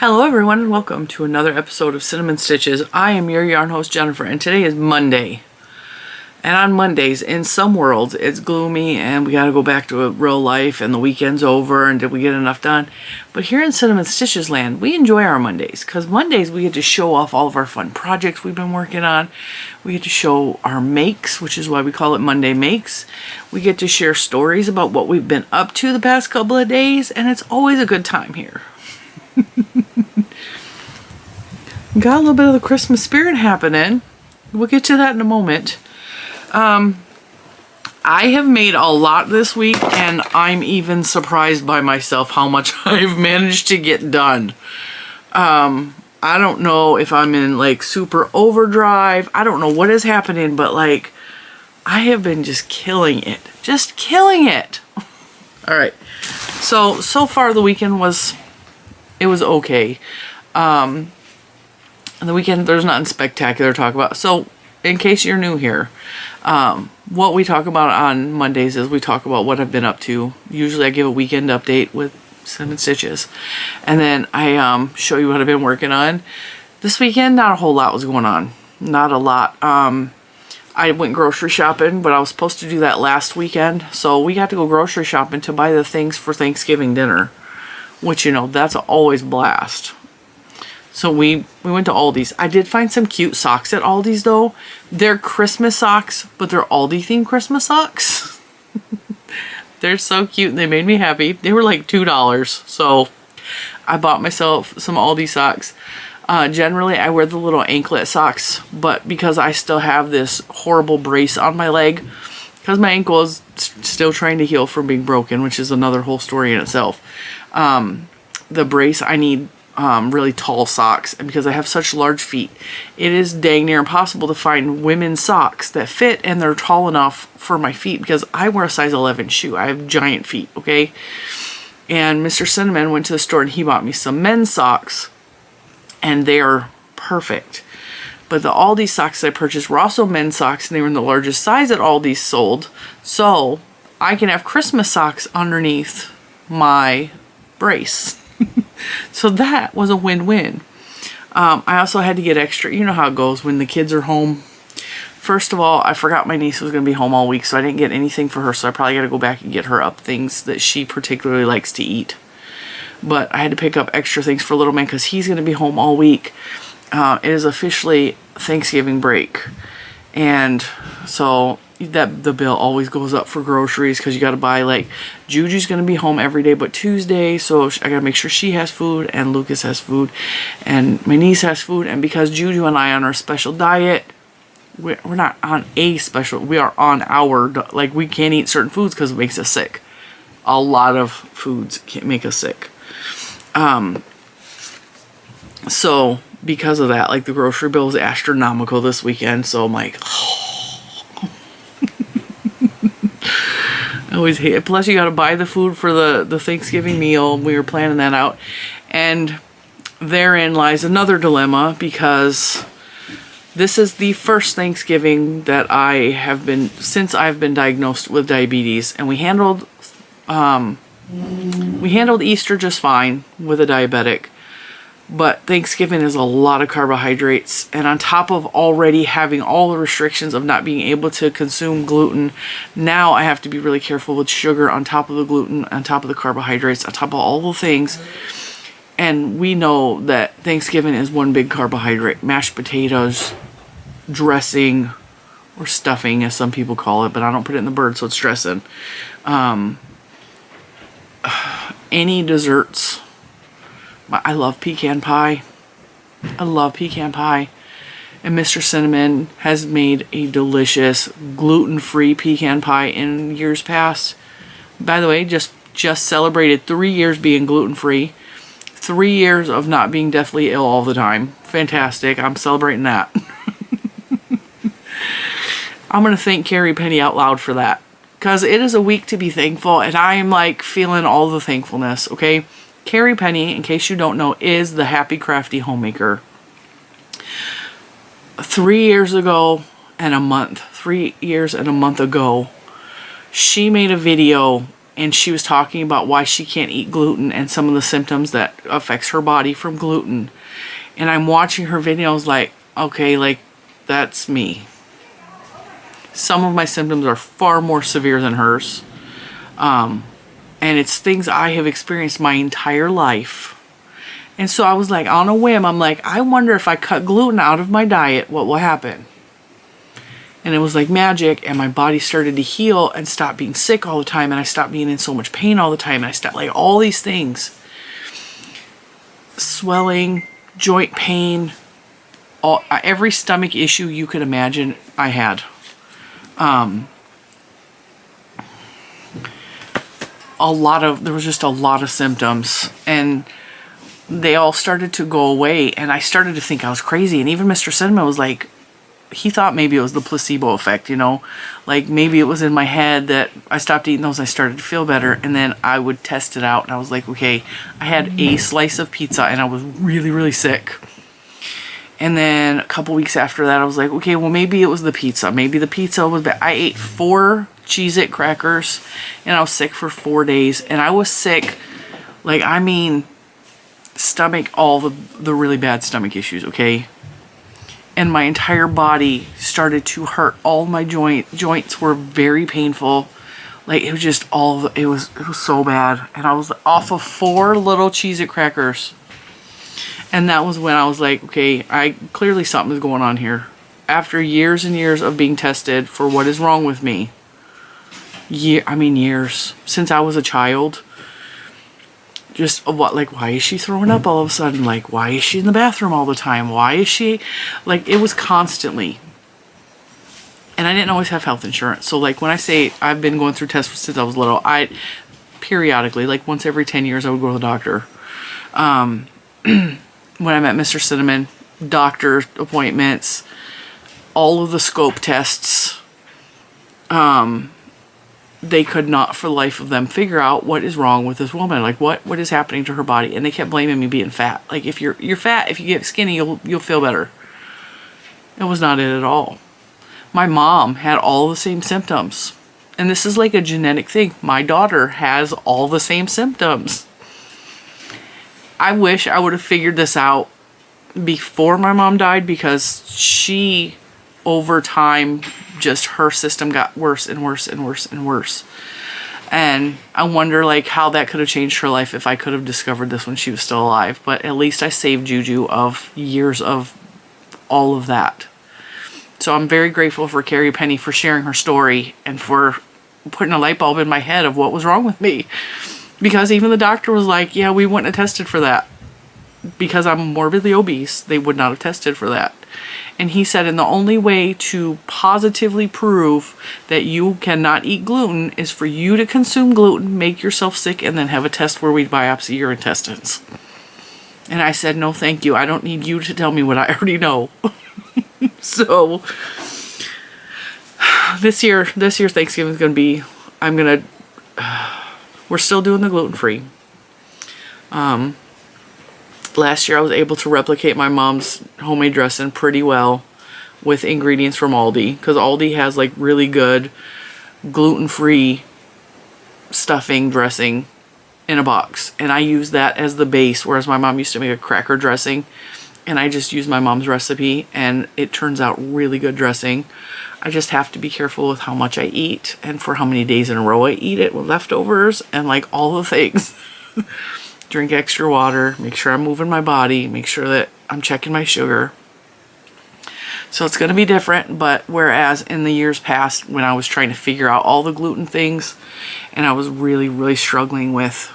Hello everyone and welcome to another episode of Cinnamon Stitches. I am your yarn host Jennifer and today is Monday. And on Mondays, in some worlds, it's gloomy and we gotta go back to real life and the weekend's over and did we get enough done? But here in Cinnamon Stitches land, we enjoy our Mondays because Mondays we get to show off all of our fun projects we've been working on. We get to show our makes, which is why we call it Monday Makes. We get to share stories about what we've been up to the past couple of days and it's always a good time here. Got a little bit of the Christmas spirit happening. We'll get to that in a moment. I have made a lot this week and I'm even surprised by myself how much I've managed to get done. I don't know if I'm in like super overdrive. I don't know what is happening, but like I have been just killing it. Just killing it. All right. So far the weekend was okay. The weekend, there's nothing spectacular to talk about. So, in case you're new here, what we talk about on Mondays is we talk about what I've been up to. Usually I give a weekend update with Cinnamon Stitches. And then I show you what I've been working on. This weekend, not a whole lot was going on. Not a lot. I went grocery shopping, but I was supposed to do that last weekend. So, we got to go grocery shopping to buy the things for Thanksgiving dinner. Which, you know, that's always a blast. So we went to Aldi's. I did find some cute socks at Aldi's though. They're Christmas socks, but they're Aldi themed Christmas socks. They're so cute and they made me happy. They were like $2. So I bought myself some Aldi socks. Generally I wear the little anklet socks, but because I still have this horrible brace on my leg, because my ankle is still trying to heal from being broken, which is another whole story in itself. The brace, I need really tall socks, and because I have such large feet, it is dang near impossible to find women's socks that fit and they're tall enough for my feet because I wear a size 11 shoe. I have giant feet, okay? And Mr. Cinnamon went to the store and he bought me some men's socks, and they are perfect. But the Aldi socks I purchased were also men's socks, and they were in the largest size that Aldi sold. So I can have Christmas socks underneath my brace. So that was a win-win. I also had to get extra. You know how it goes when the kids are home. First of all, I forgot my niece was going to be home all week, so I didn't get anything for her. So I probably got to go back and get her up things that she particularly likes to eat. But I had to pick up extra things for little man because he's going to be home all week. It is officially Thanksgiving break, and so the bill always goes up for groceries because you got to buy, like, Juju's going to be home every day but Tuesday, so I got to make sure she has food and Lucas has food and my niece has food. And because Juju and I are on our special diet, we're not on a special, we are on our, like, we can't eat certain foods because it makes us sick. A lot of foods can make us sick. So because of that, like, the grocery bill is astronomical this weekend, so I'm like, I always hate it. Plus you got to buy the food for the Thanksgiving meal. We were planning that out, and therein lies another dilemma because this is the first Thanksgiving that I have been since I've been diagnosed with diabetes, and we handled Easter just fine with a diabetic. But Thanksgiving is a lot of carbohydrates, and on top of already having all the restrictions of not being able to consume gluten, now I have to be really careful with sugar on top of the gluten, on top of the carbohydrates, on top of all the things. And we know that Thanksgiving is one big carbohydrate. Mashed potatoes, dressing, or stuffing as some people call it, but I don't put it in the bird, so it's dressing. Any desserts. I love pecan pie. I love pecan pie. And Mr. Cinnamon has made a delicious gluten-free pecan pie in years past. By the way, just celebrated 3 years being gluten-free. 3 years of not being deathly ill all the time. Fantastic. I'm celebrating that. I'm going to thank Carrie Penny out loud for that. Because it is a week to be thankful, and I am like feeling all the thankfulness, okay? Carrie Penny, in case you don't know, is the Happy Crafty Homemaker. 3 years ago and a month, 3 years and a month ago, she made a video and she was talking about why she can't eat gluten and some of the symptoms that affects her body from gluten. And I'm watching her videos like, okay, like that's me. Some of my symptoms are far more severe than hers. And it's things I have experienced my entire life. And so I was like, on a whim, I'm like, I wonder if I cut gluten out of my diet, what will happen? And it was like magic, and my body started to heal and stop being sick all the time, and I stopped being in so much pain all the time, and I stopped, like, all these things. Swelling, joint pain, every stomach issue you could imagine I had. There was just a lot of symptoms, and they all started to go away, and I started to think I was crazy. And even Mr. Cinnamon was like, he thought maybe it was the placebo effect, you know, like maybe it was in my head that I stopped eating those, I started to feel better, and then I would test it out, and I was like, okay, I had a slice of pizza, and I was really, really sick. And then a couple weeks after that, I was like, okay, well, maybe it was the pizza. Maybe the pizza was bad. I ate 4 Cheez-It crackers, and I was sick for 4 days, and I was sick, like, I mean, stomach, all the really bad stomach issues, okay? And my entire body started to hurt. All my joints were very painful. Like, it was just it was so bad. And I was off of 4 little Cheez-It crackers. And that was when I was like, okay, clearly something is going on here. After years and years of being tested for what is wrong with me. Years. Since I was a child. Just why is she throwing up all of a sudden? Like, why is she in the bathroom all the time? Why is she, like, it was constantly. And I didn't always have health insurance. So, like, when I say I've been going through tests since I was little, periodically, like once every 10 years, I would go to the doctor. When I met Mr. Cinnamon, doctor appointments, all of the scope tests, they could not for the life of them figure out what is wrong with this woman. Like, what is happening to her body? And they kept blaming me being fat. Like, if you're fat, if you get skinny, you'll feel better. It was not it at all. My mom had all the same symptoms. And this is like a genetic thing. My daughter has all the same symptoms. I wish I would have figured this out before my mom died, because she, over time, just her system got worse and worse and worse and worse. And I wonder, like, how that could have changed her life if I could have discovered this when she was still alive. But at least I saved Juju of years of all of that. So I'm very grateful for Carrie Penny for sharing her story and for putting a light bulb in my head of what was wrong with me. Because even the doctor was like, yeah, we wouldn't have tested for that. Because I'm morbidly obese, they would not have tested for that. And he said, and the only way to positively prove that you cannot eat gluten is for you to consume gluten, make yourself sick, and then have a test where we biopsy your intestines. And I said, no, thank you. I don't need you to tell me what I already know. So this year Thanksgiving is going to be, we're still doing the gluten-free. Last year I was able to replicate my mom's homemade dressing pretty well with ingredients from Aldi, because Aldi has like really good gluten-free stuffing dressing in a box, and I use that as the base, whereas my mom used to make a cracker dressing, and I just use my mom's recipe, and it turns out really good dressing. I just have to be careful with how much I eat and for how many days in a row I eat it with leftovers and like all the things. Drink extra water, make sure I'm moving my body, make sure that I'm checking my sugar. So it's going to be different, but whereas in the years past when I was trying to figure out all the gluten things and I was really, really struggling with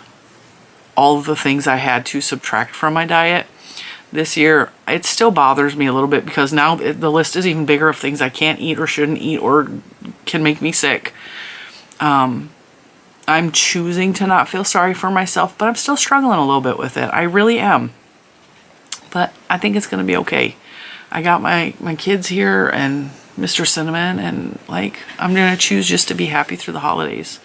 all of the things I had to subtract from my diet, this year it still bothers me a little bit, because now the list is even bigger of things I can't eat or shouldn't eat or can make me sick. I'm choosing to not feel sorry for myself, but I'm still struggling a little bit with it. I really am. But I think it's going to be okay. I got my kids here and Mr. Cinnamon, and like, I'm going to choose just to be happy through the holidays.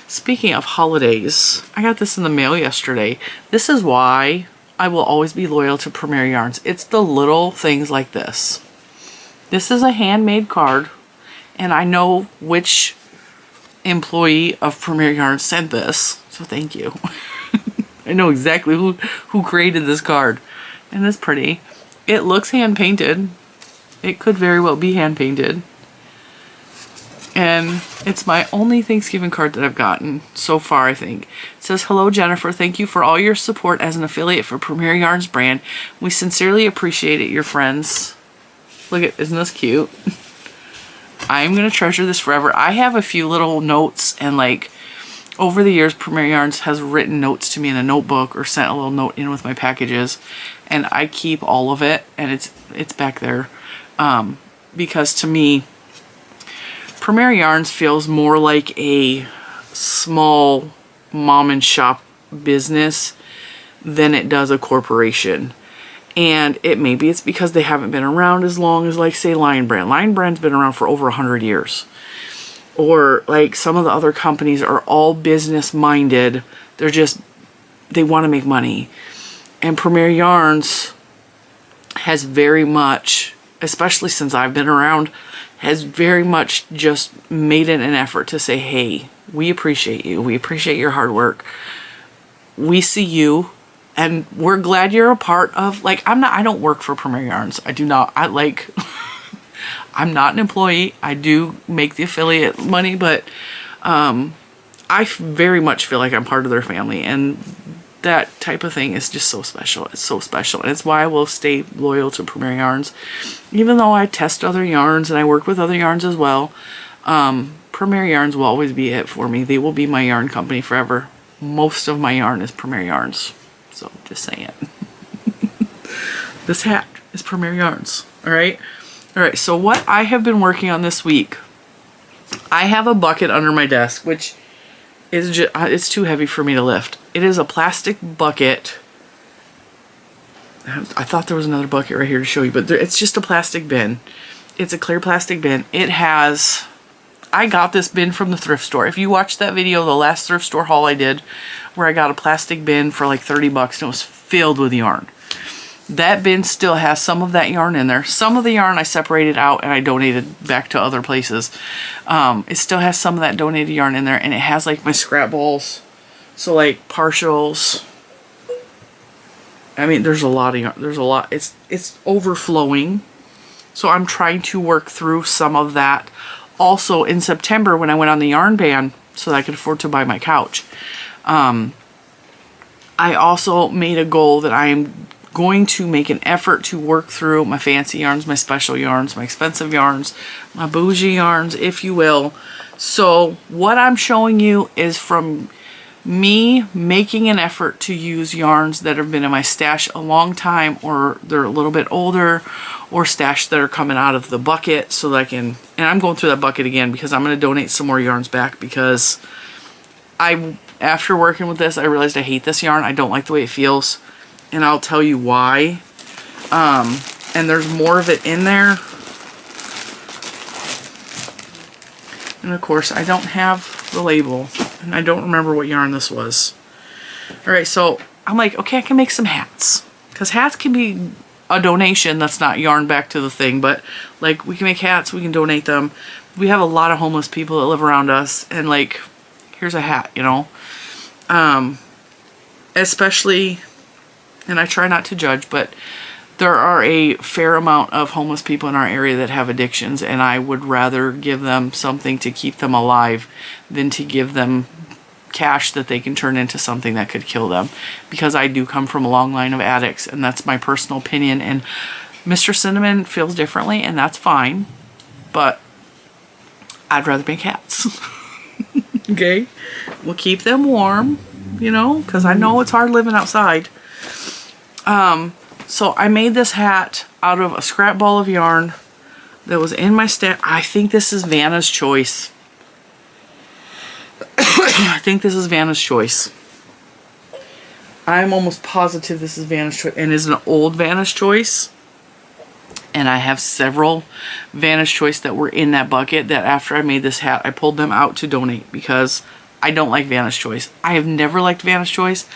Speaking of holidays, I got this in the mail yesterday. This is why I will always be loyal to Premier Yarns. It's the little things like this. This is a handmade card, and I know which employee of Premier Yarns sent this, so thank you. I know exactly who created this card, and it's pretty. It looks hand painted. It could very well be hand painted. And it's my only Thanksgiving card that I've gotten so far, I think. It says, "Hello, Jennifer. Thank you for all your support as an affiliate for Premier Yarns brand. We sincerely appreciate it, your friends." Look at, isn't this cute? I'm going to treasure this forever. I have a few little notes, and like over the years, Premier Yarns has written notes to me in a notebook or sent a little note in with my packages, and I keep all of it, and it's back there. Because to me, Premier Yarns feels more like a small mom and shop business than it does a corporation. And maybe it's because they haven't been around as long as, like, say, Lion Brand. Lion Brand's been around for over 100 years. Or, like, some of the other companies are all business-minded. They want to make money. And Premier Yarns has very much, especially since I've been around, has very much just made it an effort to say, hey, we appreciate you. We appreciate your hard work. We see you. And we're glad you're a part of, like, I don't work for Premier Yarns. I do not. I'm not an employee. I do make the affiliate money, but I very much feel like I'm part of their family. And that type of thing is just so special. It's so special. And it's why I will stay loyal to Premier Yarns. Even though I test other yarns and I work with other yarns as well, Premier Yarns will always be it for me. They will be my yarn company forever. Most of my yarn is Premier Yarns. So just saying. This hat is Premier Yarns. Alright? Alright, so what I have been working on this week, I have a bucket under my desk, which is just, it's too heavy for me to lift. It is a plastic bucket. I thought there was another bucket right here to show you, but it's just a plastic bin. It's a clear plastic bin. It has, I got this bin from the thrift store. If you watched that video, the last thrift store haul I did, where I got a plastic bin for like 30 bucks and it was filled with yarn. That bin still has some of that yarn in there. Some of the yarn I separated out and I donated back to other places. It still has some of that donated yarn in there, and it has like my scrap balls. So like partials. I mean, there's a lot of yarn. There's a lot. It's overflowing. So I'm trying to work through some of that. Also in September, when I went on the yarn ban so that I could afford to buy my couch, I also made a goal that I am going to make an effort to work through my fancy yarns, my special yarns, my expensive yarns, my bougie yarns, if you will. So what I'm showing you is from me making an effort to use yarns that have been in my stash a long time, or they're a little bit older, or stash that are coming out of the bucket, so that I can, and I'm going through that bucket again because I'm going to donate some more yarns back, because after working with this, I realized I hate this yarn. I don't like the way it feels, and I'll tell you why. And there's more of it in there. And of course, I don't have the label, and I don't remember what yarn this was. Alright, so I'm like, okay, I can make some hats. Because hats can be a donation that's not yarn back to the thing, but like, we can make hats, we can donate them. We have a lot of homeless people that live around us, and like, here's a hat, you know. Especially, and I try not to judge, but there are a fair amount of homeless people in our area that have addictions, and I would rather give them something to keep them alive than to give them cash that they can turn into something that could kill them. Because I do come from a long line of addicts, and that's my personal opinion, and Mr. Cinnamon feels differently, and that's fine, but I'd rather make hats. Okay? We'll keep them warm, you know, because I know it's hard living outside. So I made this hat out of a scrap ball of yarn that was in my stash. I think this is Vanna's Choice. I think this is Vanna's Choice. I'm almost positive this is Vanna's Choice, and is an old Vanna's Choice. And I have several Vanna's Choice that were in that bucket that after I made this hat, I pulled them out to donate because I don't like Vanna's Choice. I have never liked Vanna's Choice.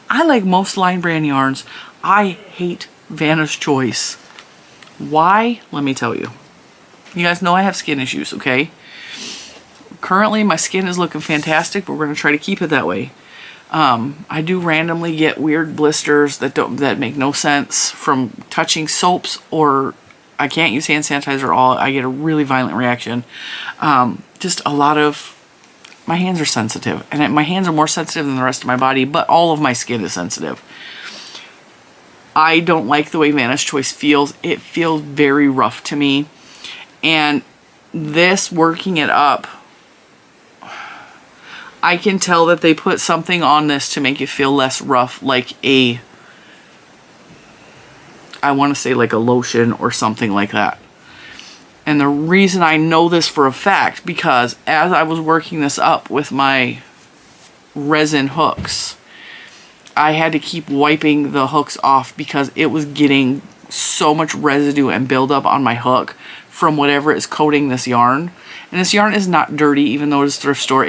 I like most line brand yarns. I hate Vanna's Choice. Why? Let me tell you. You guys know I have skin issues, okay? currently my skin is looking fantastic, but we're going to try to keep it that way. I do randomly get weird blisters that make no sense from touching soaps, or I can't use hand sanitizer at all. I get a really violent reaction. Just a lot of, my hands are sensitive, and my hands are more sensitive than the rest of my body, but all of my skin is sensitive. I don't like the way Vanna's Choice feels. It feels very rough to me. And this, working it up, I can tell that they put something on this to make it feel less rough, like I want to say like a lotion or something like that. And the reason I know this for a fact, because as I was working this up with my resin hooks, I had to keep wiping the hooks off because it was getting so much residue and buildup on my hook from whatever is coating this yarn. And this yarn is not dirty, even though it's a thrift store.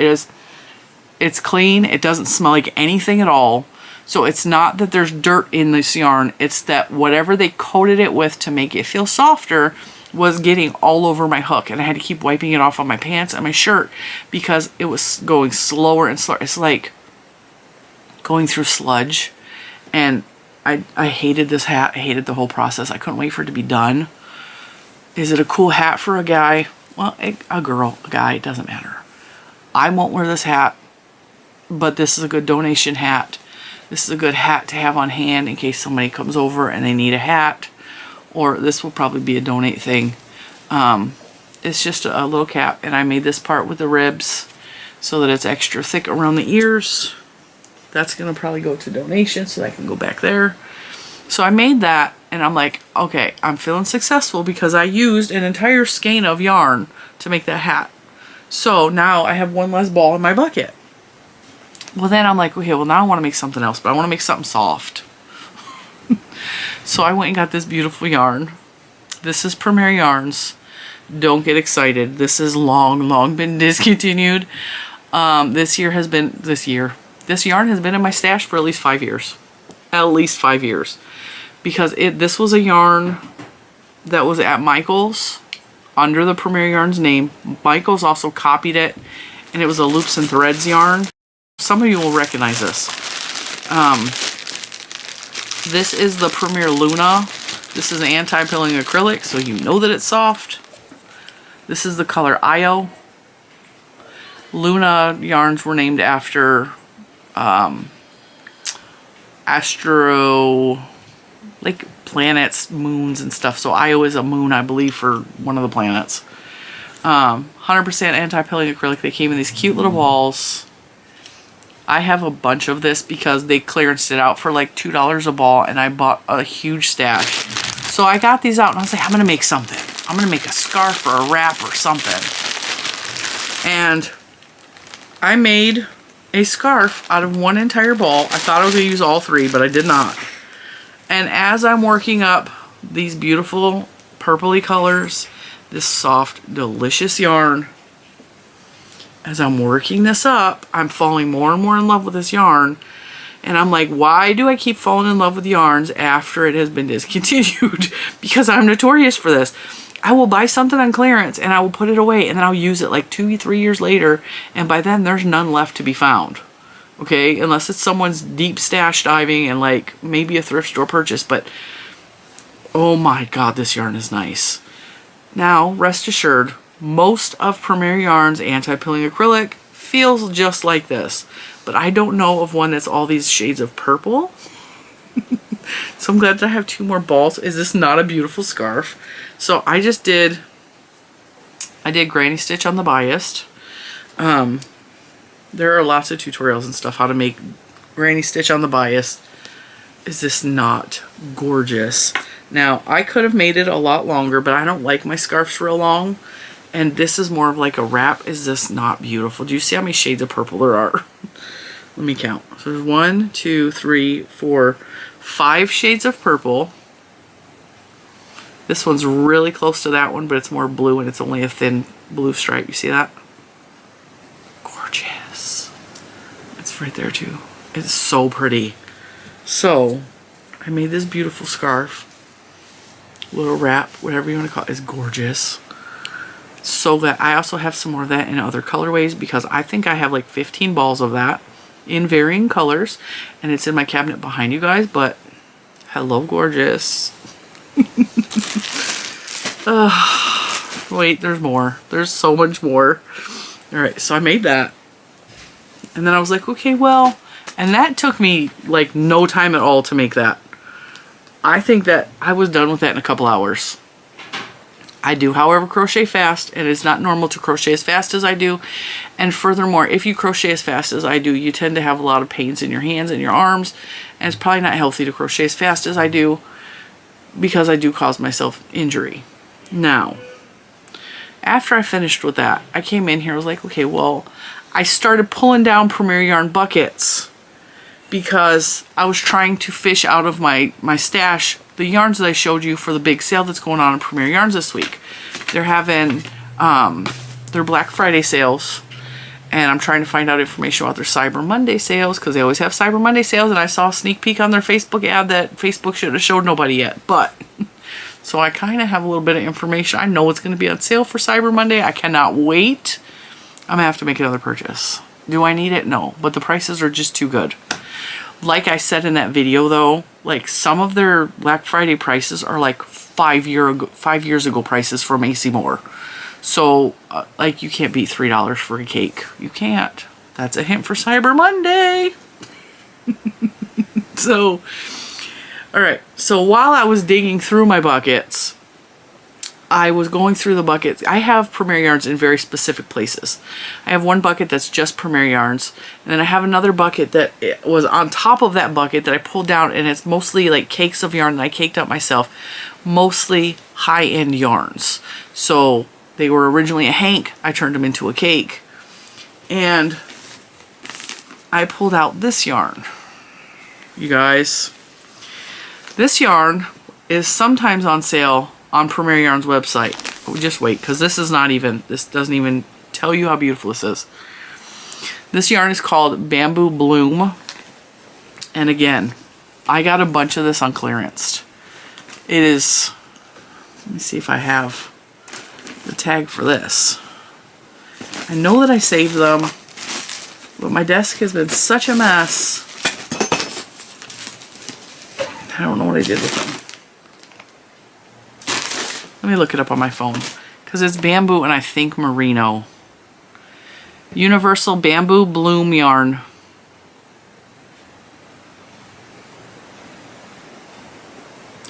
It's clean. It doesn't smell like anything at all. So it's not that there's dirt in this yarn. It's that whatever they coated it with to make it feel softer was getting all over my hook, and I had to keep wiping it off on my pants and my shirt because it was going slower and slower. It's like going through sludge. And I hated this hat. I hated the whole process. I couldn't wait for it to be done. Is it a cool hat for a guy? Well, a girl, a guy, it doesn't matter. I won't wear this hat, but this is a good donation hat. This is a good hat to have on hand in case somebody comes over and they need a hat. Or this will probably be a donate thing. It's just a little cap, and I made this part with the ribs so that it's extra thick around the ears. That's gonna probably go to donation, so that can go back there. So I made that, and I'm like, okay, I'm feeling successful because I used an entire skein of yarn to make that hat. So now I have one less ball in my bucket. Well, then I'm like, okay, well now I want to make something else, but I want to make something soft. So I went and got this beautiful yarn. This is Premier Yarns. Don't get excited. This is long been discontinued. This yarn has been in my stash for at least 5 years. At least 5 years. Because this was a yarn that was at Michael's under the Premier Yarns name. Michael's also copied it, and it was a loops and threads yarn. Some of you will recognize this. This is the Premier Luna. This is an anti-pilling acrylic, so you know that it's soft. This is the color Io. Luna yarns were named after astro, like planets, moons and stuff. So Io is a moon, I believe, for one of the planets. 100% anti-pilling acrylic. They came in these cute little balls. I have a bunch of this because they clearanced it out for like $2 a ball, and I bought a huge stash. So I got these out, and I was like, I'm going to make something. I'm going to make a scarf or a wrap or something. And I made a scarf out of one entire ball. I thought I was going to use all three, but I did not. And as I'm working up these beautiful purpley colors, this soft, delicious yarn, as I'm working this up, I'm falling more and more in love with this yarn. And I'm like, why do I keep falling in love with yarns after it has been discontinued? Because I'm notorious for this. I will buy something on clearance and I will put it away, and then I'll use it like 2-3 years later, and by then there's none left to be found. Okay, unless it's someone's deep stash diving and like maybe a thrift store purchase, but oh my god, this yarn is nice. Now, rest assured, most of Premier Yarns anti-pilling acrylic feels just like this, but I don't know of one that's all these shades of purple. So I'm glad that I have 2 more balls. Is this not a beautiful scarf? So I did granny stitch on the bias. There are lots of tutorials and stuff how to make granny stitch on the bias. Is this not gorgeous? Now, I could have made it a lot longer, but I don't like my scarves real long. And this is more of like a wrap. Is this not beautiful? Do you see how many shades of purple there are? Let me count. So there's 1, 2, 3, 4, 5 shades of purple. This one's really close to that one, but it's more blue and it's only a thin blue stripe. You see that? Gorgeous. It's right there too. It's so pretty. So I made this beautiful scarf. Little wrap, whatever you want to call it. It's gorgeous. So that I also have some more of that in other colorways, because I think I have like 15 balls of that in varying colors, and it's in my cabinet behind you guys. But hello, gorgeous. Wait, there's more. There's so much more. All right, so I made that, and then I was like, okay, well, and that took me like no time at all to make that. I think that I was done with that in a couple hours. I do, however, crochet fast, and it's not normal to crochet as fast as I do. And furthermore, if you crochet as fast as I do, you tend to have a lot of pains in your hands and your arms, and it's probably not healthy to crochet as fast as I do, because I do cause myself injury. Now, after I finished with that, I came in here, I was like, okay, well, I started pulling down Premier Yarn buckets, because I was trying to fish out of my stash the yarns that I showed you for the big sale that's going on in Premier Yarns this week. They're having their Black Friday sales, and I'm trying to find out information about their Cyber Monday sales, because they always have Cyber Monday sales, and I saw a sneak peek on their Facebook ad that Facebook should have showed nobody yet. But so I kind of have a little bit of information. I know it's going to be on sale for Cyber Monday. I cannot wait. I'm going to have to make another purchase. Do I need it? No, but the prices are just too good. Like I said in that video, though, like some of their Black Friday prices are like 5 years ago prices from AC Moore. So like you can't beat $3 for a cake. You can't. That's a hint for Cyber Monday. So, all right. So while I was digging through my buckets, I was going through the buckets. I have Premier Yarns in very specific places. I have one bucket that's just Premier Yarns, and then I have another bucket that was on top of that bucket that I pulled down, and it's mostly like cakes of yarn that I caked up myself, mostly high-end yarns. So they were originally a hank. I turned them into a cake, and I pulled out this yarn. You guys, this yarn is sometimes on sale on Premier Yarns website. But just wait, because this doesn't even tell you how beautiful this is. This yarn is called Bamboo Bloom. And again, I got a bunch of this on clearance. It is, let me see if I have the tag for this. I know that I saved them, but my desk has been such a mess. I don't know what I did with them. Let me look it up on my phone, because it's bamboo and I think merino. Universal Bamboo Bloom yarn.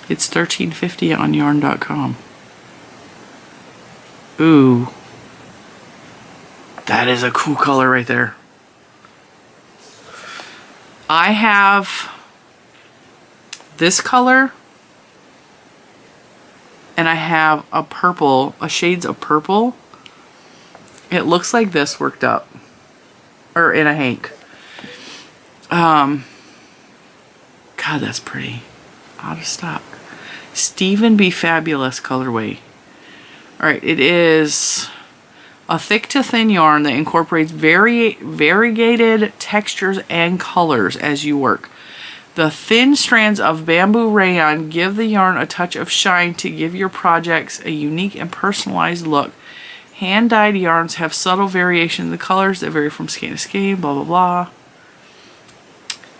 It's $13.50 on yarn.com. Ooh. That is a cool color right there. I have this color, and I have a purple, shades of purple. It looks like this worked up, or in a hank. God, that's pretty. Out of stock. Stephen B. Fabulous colorway. All right, it is a thick to thin yarn that incorporates variegated textures and colors as you work. The thin strands of bamboo rayon give the yarn a touch of shine to give your projects a unique and personalized look. Hand-dyed yarns have subtle variation in the colors that vary from skein to skein, blah, blah, blah.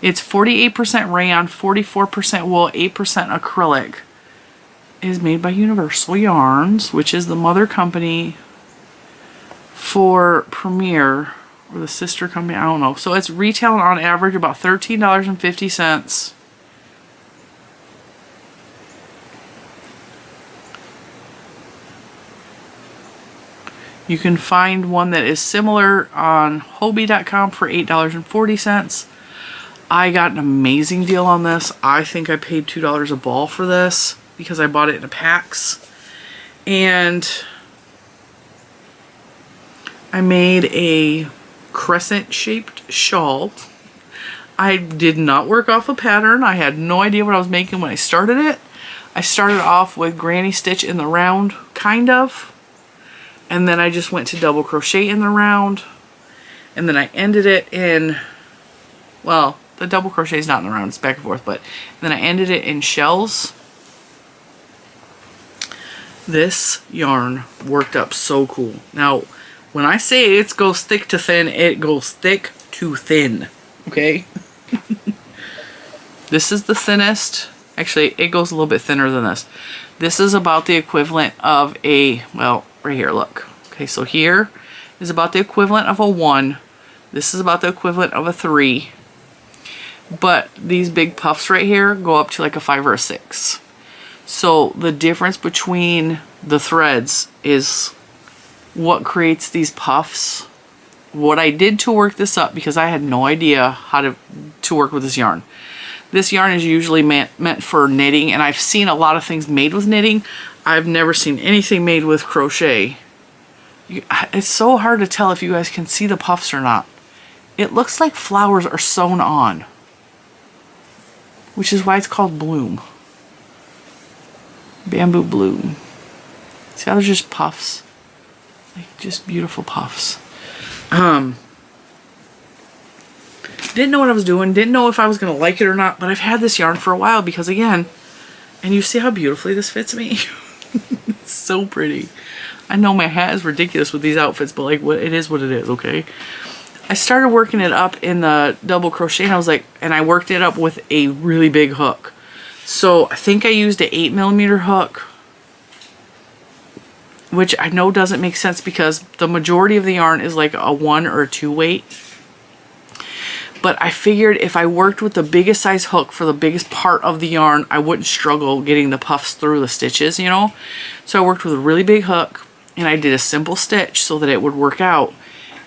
It's 48% rayon, 44% wool, 8% acrylic. It is made by Universal Yarns, which is the mother company for Premier, or the sister company, I don't know. So it's retailing on average about $13.50. You can find one that is similar on Hobie.com for $8.40. I got an amazing deal on this. I think I paid $2 a ball for this because I bought it in a packs. And I made a crescent shaped shawl. I did not work off a pattern. I had no idea what I was making when I started it. I started off with granny stitch in the round, kind of. And then I just went to double crochet in the round. And then I ended it in, well, the double crochet is not in the round, it's back and forth, but then I ended it in shells. This yarn worked up so cool. Now, when I say it goes thick to thin, it goes thick to thin. Okay? This is the thinnest. Actually, it goes a little bit thinner than this. This is about the equivalent of a, well, right here, look. Okay, so here is about the equivalent of a 1. This is about the equivalent of a 3. But these big puffs right here go up to like a 5 or a 6. So the difference between the threads is what creates these puffs. What I did to work this up, because I had no idea how to work with this yarn. This yarn is usually meant for knitting, and I've seen a lot of things made with knitting. I've never seen anything made with crochet. It's so hard to tell if you guys can see the puffs or not. It looks like flowers are sewn on, which is why it's called bloom. Bamboo bloom. See how they're just puffs? Like just beautiful puffs. Didn't know what I was doing. Didn't know if I was going to like it or not, but I've had this yarn for a while because, again, and you see how beautifully this fits me? It's so pretty. I know my hat is ridiculous with these outfits, but like, it is what it is, okay? I started working it up in the double crochet, and I was like, and I worked it up with a really big hook. So I think I used an 8mm hook, which I know doesn't make sense because the majority of the yarn is like a 1 or a 2 weight. But I figured if I worked with the biggest size hook for the biggest part of the yarn, I wouldn't struggle getting the puffs through the stitches, you know? So I worked with a really big hook, and I did a simple stitch so that it would work out.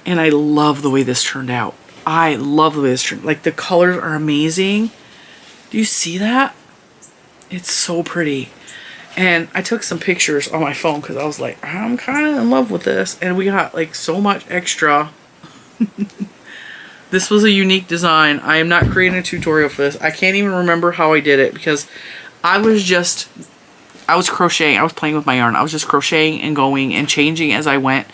And I love the way this turned out. I love the way this turned out. Like, the colors are amazing. Do you see that? It's so pretty. And I took some pictures on my phone because I was like, I'm kind of in love with this. And we got like so much extra. This was a unique design. I am not creating a tutorial for this. I can't even remember how I did it because I was crocheting. I was playing with my yarn. I was just crocheting and going and changing as I went.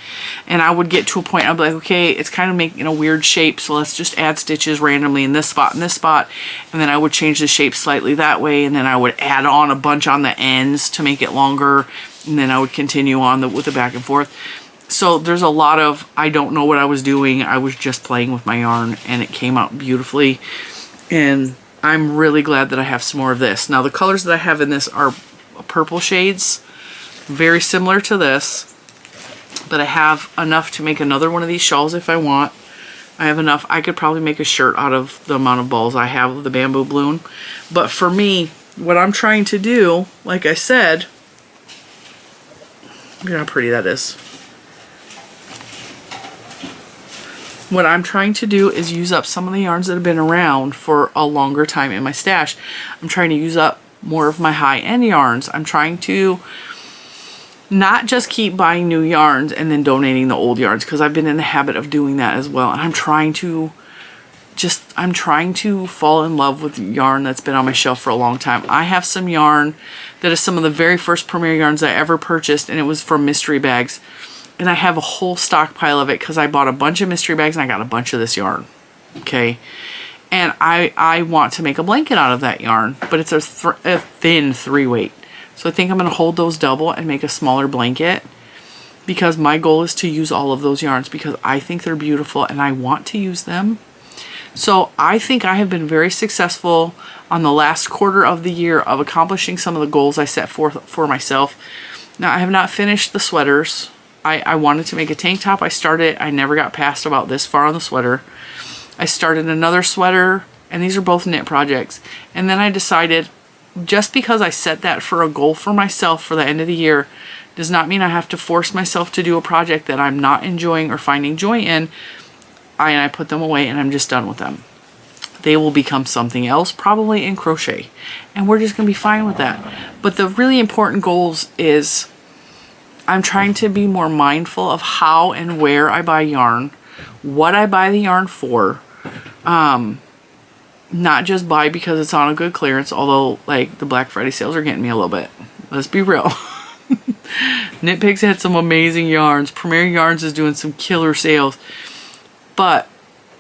And I would get to a point, I'd be like, okay, it's kind of making a weird shape, so let's just add stitches randomly in this spot and this spot. And then I would change the shape slightly that way, and then I would add on a bunch on the ends to make it longer. And then I would continue on with the back and forth. So there's a lot of, I don't know what I was doing. I was just playing with my yarn, and it came out beautifully. And I'm really glad that I have some more of this. Now, the colors that I have in this are purple shades, very similar to this, but I have enough to make another one of these shawls if I want. I have enough. I could probably make a shirt out of the amount of balls I have of the bamboo bloom. But for me, what I'm trying to do, like I said, look at how pretty that is. What I'm trying to do is use up some of the yarns that have been around for a longer time in my stash. I'm trying to use up more of my high-end yarns. I'm trying to not just keep buying new yarns and then donating the old yarns, because I've been in the habit of doing that as well. And I'm trying to fall in love with yarn that's been on my shelf for a long time. I have some yarn that is some of the very first Premier yarns I ever purchased, and it was from mystery bags. And I have a whole stockpile of it because I bought a bunch of mystery bags and I got a bunch of this yarn. Okay. And I want to make a blanket out of that yarn, but it's a thin 3-weight. So I think I'm going to hold those double and make a smaller blanket, because my goal is to use all of those yarns because I think they're beautiful and I want to use them. So I think I have been very successful on the last quarter of the year of accomplishing some of the goals I set forth for myself. Now, I have not finished the sweaters. I wanted to make a tank top. I started, I never got past about this far on the sweater. I started another sweater, and these are both knit projects. And then I decided, just because I set that for a goal for myself for the end of the year, does not mean I have to force myself to do a project that I'm not enjoying or finding joy in. I put them away and I'm just done with them. They will become something else, probably in crochet. And we're just going to be fine with that. But the really important goals is I'm trying to be more mindful of how and where I buy yarn, what I buy the yarn for. Not just buy because it's on a good clearance, although like the Black Friday sales are getting me a little bit. Let's be real. Knit Picks had some amazing yarns. Premier Yarns is doing some killer sales. But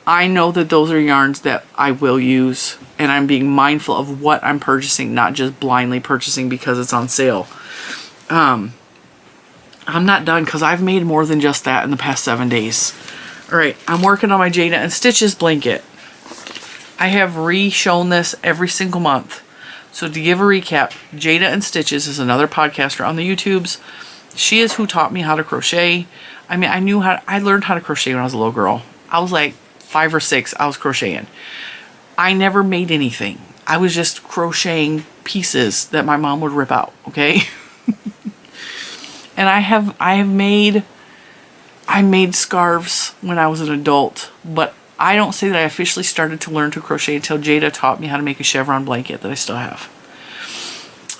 I know that those are yarns that I will use, and I'm being mindful of what I'm purchasing, not just blindly purchasing because it's on sale. I'm not done because I've made more than just that in the past 7 days. All right, I'm working on my Jada and Stitches blanket. I have re-shown this every single month. So to give a recap, Jada and Stitches is another podcaster on the YouTubes. She is who taught me how to crochet. I mean, I learned how to crochet when I was a little girl. I was like 5 or 6, I was crocheting. I never made anything. I was just crocheting pieces that my mom would rip out, okay? And I made scarves when I was an adult, but I don't say that I officially started to learn to crochet until Jada taught me how to make a chevron blanket that I still have.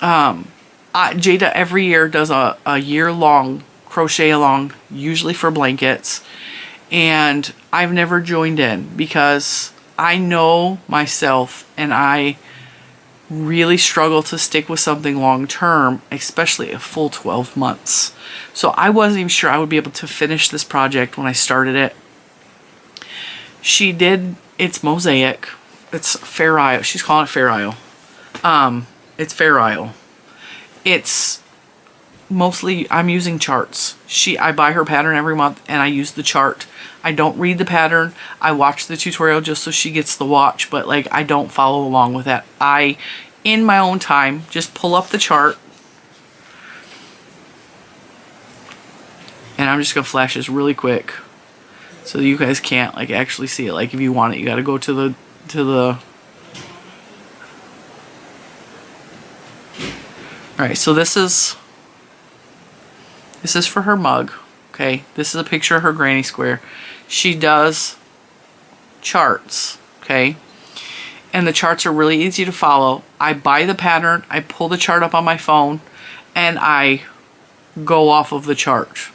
Jada every year does a year-long crochet along, usually for blankets, and I've never joined in because I know myself and I really struggle to stick with something long term, especially a full 12 months. So I wasn't even sure I would be able to finish this project when I started it. She did, it's mosaic. It's Fair Isle. She's calling it Fair Isle. It's Fair Isle. It's mostly, I'm using charts. I buy her pattern every month and I use the chart. I don't read the pattern. I watch the tutorial just so she gets the watch, but like I don't follow along with that. I, in my own time, just pull up the chart. And I'm just gonna flash this really quick so you guys can't like actually see it. Like if you want it, you gotta go to the Alright, so this is for her mug. Okay, this is a picture of her granny square. She does charts, okay? And the charts are really easy to follow. I buy the pattern, I pull the chart up on my phone, and I go off of the chart.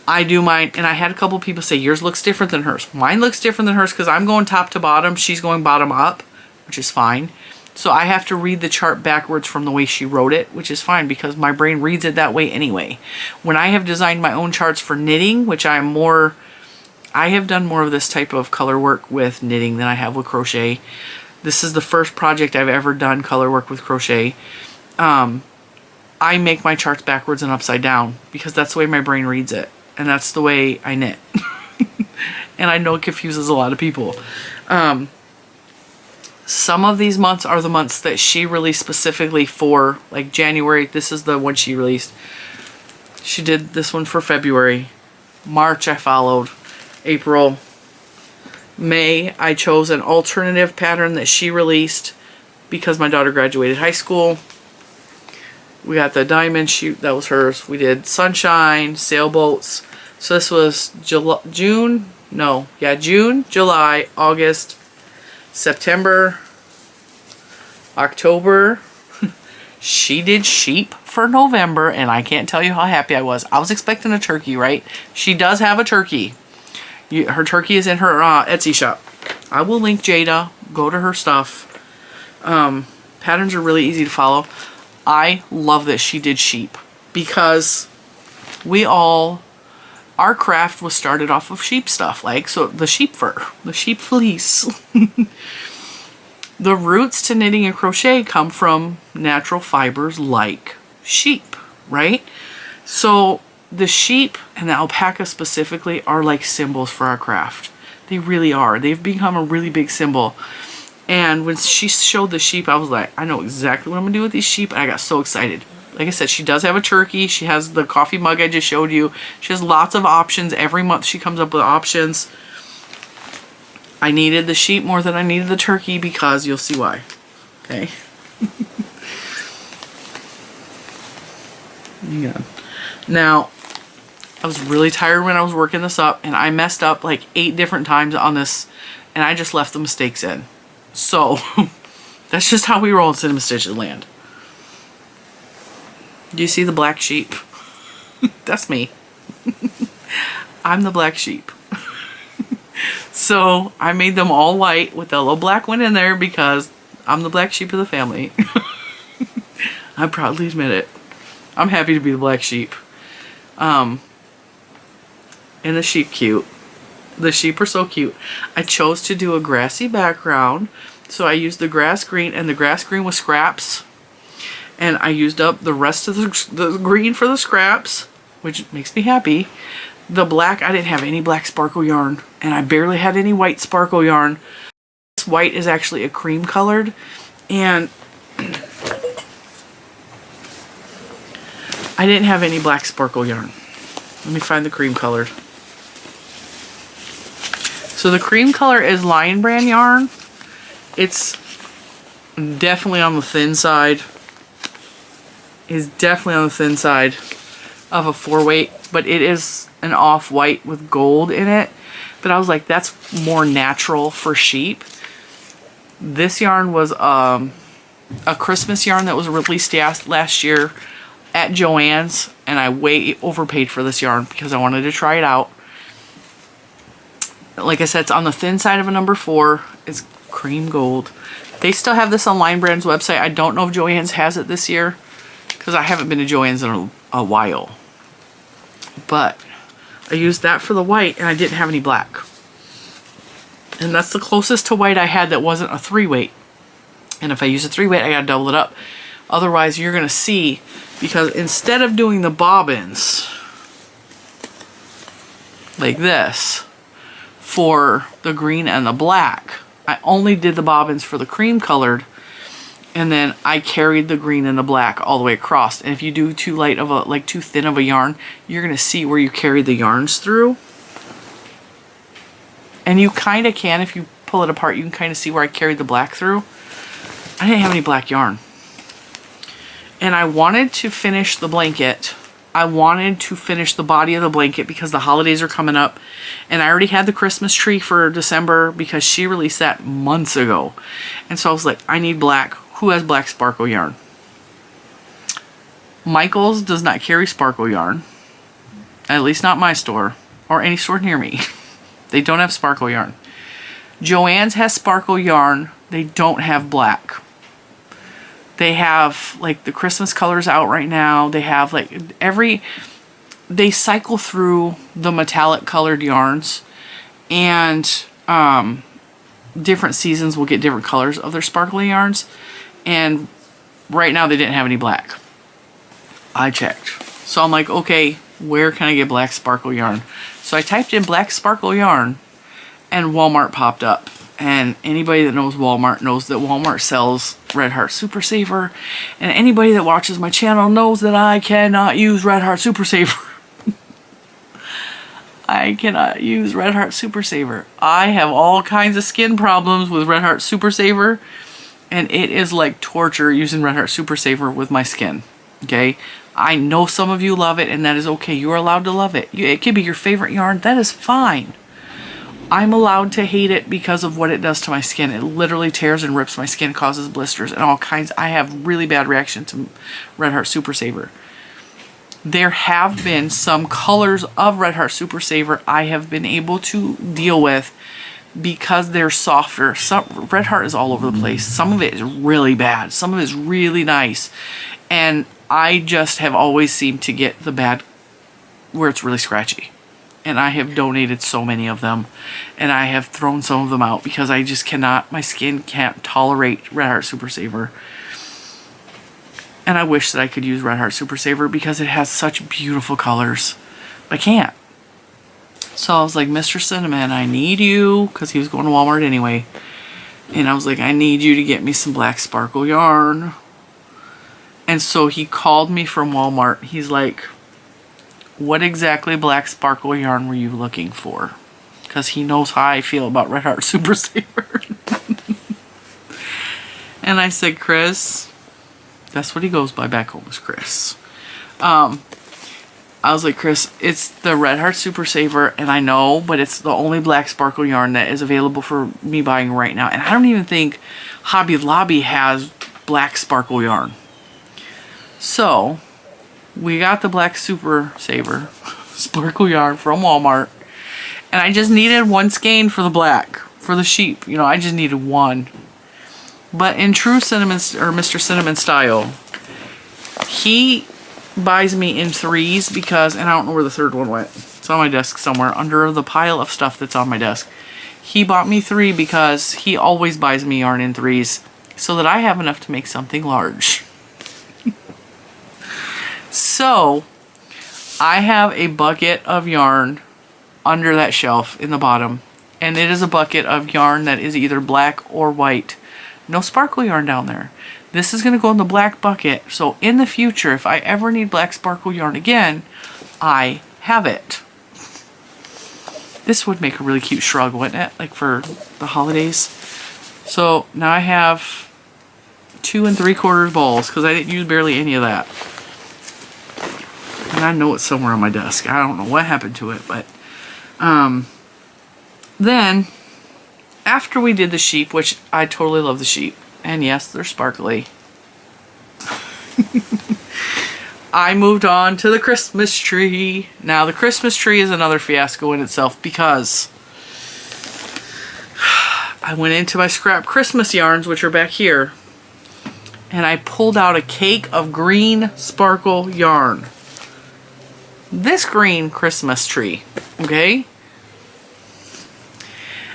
I do mine, and I had a couple people say, yours looks different than hers. Mine looks different than hers because I'm going top to bottom, she's going bottom up, which is fine. So I have to read the chart backwards from the way she wrote it, which is fine because my brain reads it that way anyway. When I have designed my own charts for knitting, which I have done more of this type of color work with knitting than I have with crochet. This is the first project I've ever done color work with crochet. I make my charts backwards and upside down because that's the way my brain reads it. And that's the way I knit. And I know it confuses a lot of people. Some of these months are the months that she released specifically for, like January. This is the one she released. She did this one for February. March I followed. April. May I chose an alternative pattern that she released because my daughter graduated high school. We got the diamond shoot, that was hers. We did sunshine, sailboats. So this was June, July, August, September, October. She did sheep for November, and I can't tell you how happy I was. I was expecting a turkey, right? She does have a turkey. Her turkey is in her Etsy shop. I will link Jada. Go to her stuff. Patterns are really easy to follow. I love that she did sheep because our craft was started off of sheep stuff, like, so the sheep fur, the sheep fleece. The roots to knitting and crochet come from natural fibers like sheep, right? So the sheep and the alpaca specifically are like symbols for our craft. They really are. They've become a really big symbol. And when she showed the sheep, I was like, I know exactly what I'm going to do with these sheep. And I got so excited. Like I said, she does have a turkey. She has the coffee mug I just showed you. She has lots of options. Every month she comes up with options. I needed the sheep more than I needed the turkey because you'll see why. Okay. Yeah. Now, I was really tired when I was working this up. And I messed up like 8 different times on this. And I just left the mistakes in. So, that's just how we roll in Cinema Stitches land. Do you see the black sheep? That's me. I'm the black sheep. So, I made them all white with a little black one in there because I'm the black sheep of the family. I proudly admit it. I'm happy to be the black sheep. And the sheep cute. The sheep are so cute. I chose to do a grassy background. So I used the grass green, and the grass green was scraps. And I used up the rest of the green for the scraps which makes me happy. The black, I didn't have any black sparkle yarn, and I barely had any white sparkle yarn. This white is actually a cream colored, and I didn't have any black sparkle yarn. Let me find the cream colored. So the cream color is Lion Brand yarn. It's definitely on the thin side. Is definitely on the thin side of a 4-weight, but it is an off-white with gold in it. But I was like, that's more natural for sheep. This yarn was a Christmas yarn that was released last year at Joann's, and I way overpaid for this yarn because I wanted to try it out. Like I said, it's on the thin side of a number 4. It's cream gold. They still have this on Lion Brand's website. I don't know if Joann's has it this year because I haven't been to Joann's in a while. But I used that for the white, and I didn't have any black. And that's the closest to white I had that wasn't a 3-weight. And if I use a 3-weight, I gotta double it up. Otherwise, you're gonna see, because instead of doing the bobbins like this for the green and the black, I only did the bobbins for the cream colored, and then I carried the green and the black all the way across. And if you do too light of a, like too thin of a yarn, you're gonna see where you carry the yarns through. And you kind of can, if you pull it apart, you can kind of see where I carried the black through. I didn't have any black yarn. And I wanted to finish the blanket. I wanted to finish the body of the blanket because the holidays are coming up. And I already had the Christmas tree for December because she released that months ago. And so I was like, I need black. Who has black sparkle yarn? Michael's does not carry sparkle yarn. At least not my store or any store near me. They don't have sparkle yarn. Joann's has sparkle yarn. They don't have black. They have like the Christmas colors out right now. They have like they cycle through the metallic colored yarns, and different seasons will get different colors of their sparkly yarns. And right now they didn't have any black. I checked. So I'm like, okay, where can I get black sparkle yarn? So I typed in black sparkle yarn, and Walmart popped up. And anybody that knows Walmart knows that Walmart sells Red Heart Super Saver. And anybody that watches my channel knows that I cannot use Red Heart Super Saver. I cannot use Red Heart Super Saver. I have all kinds of skin problems with Red Heart Super Saver. And it is like torture using Red Heart Super Saver with my skin. Okay? I know some of you love it, and that is okay. You are allowed to love it. It could be your favorite yarn. That is fine. I'm allowed to hate it because of what it does to my skin. It literally tears and rips my skin, causes blisters and all kinds. I have really bad reaction to Red Heart Super Saver. There have been some colors of Red Heart Super Saver I have been able to deal with because they're softer. Red Heart is all over the place. Some of it is really bad. Some of it is really nice. And I just have always seemed to get the bad where it's really scratchy. And I have donated so many of them. And I have thrown some of them out because I just cannot, my skin can't tolerate Red Heart Super Saver. And I wish that I could use Red Heart Super Saver because it has such beautiful colors. But I can't. So I was like, Mr. Cinnamon, I need you, because he was going to Walmart anyway. And I was like, I need you to get me some black sparkle yarn. And so he called me from Walmart. He's like, what exactly black sparkle yarn were you looking for? Because he knows how I feel about Red Heart Super Saver. And I said, Chris, that's what he goes by back home, is Chris. I was like, Chris, it's the Red Heart Super Saver, and I know, but it's the only black sparkle yarn that is available for me buying right now. And I don't even think Hobby Lobby has black sparkle yarn. So we got the black Super Saver sparkle yarn from Walmart, and I just needed one skein for the black, for the sheep. You know, I just needed one. But in true Cinnamon, or Mr. Cinnamon style, he buys me in threes because, and I don't know where the third one went. It's on my desk somewhere under the pile of stuff that's on my desk. He bought me 3 because he always buys me yarn in threes so that I have enough to make something large. So I have a bucket of yarn under that shelf in the bottom. And it is a bucket of yarn that is either black or white. No sparkle yarn down there. This is going to go in the black bucket. So in the future, if I ever need black sparkle yarn again, I have it. This would make a really cute shrug, wouldn't it? Like for the holidays. So now I have 2 3/4 balls because I didn't use barely any of that. And I know it's somewhere on my desk. I don't know what happened to it, but then after we did the sheep, which I totally love the sheep, and yes, they're sparkly. I moved on to the Christmas tree. Now the Christmas tree is another fiasco in itself because I went into my scrap Christmas yarns, which are back here, and I pulled out a cake of green sparkle yarn. This green Christmas tree, okay?